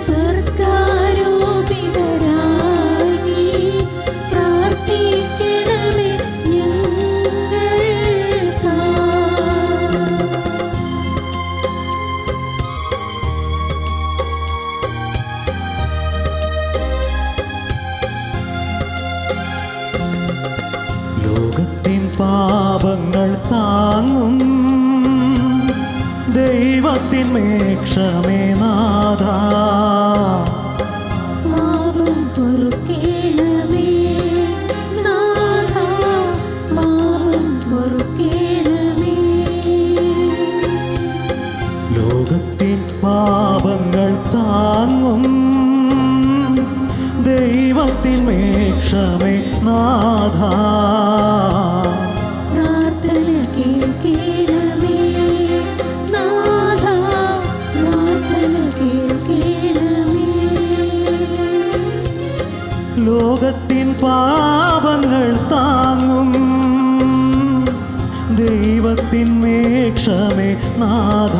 സ്വർഗാരോപിതരാജ്ഞി, പ്രാർത്ഥിക്കണമേ ഞങ്ങൾക്കായി. ലോകത്തിൻ പാപങ്ങൾ താങ്ങും ദൈവത്തിൻ മേക്ഷമേ നാഥ, പാപം പൊറുക്കേണമേ നാഥാ, പാപം പൊറുക്കേണമേ. ലോകത്തിൻ പാപങ്ങൾ താങ്ങും ദൈവത്തിൻ മേക്ഷമേ നാഥ, പ്രാർത്ഥന കേൾക്കേണമേ നാഥാ, പ്രാർത്ഥന കേൾക്കേണമേ. ലോകത്തിൻ പാപങ്ങൾ താങ്ങും ദൈവത്തിൻ മേക്ഷമേ നാഥ,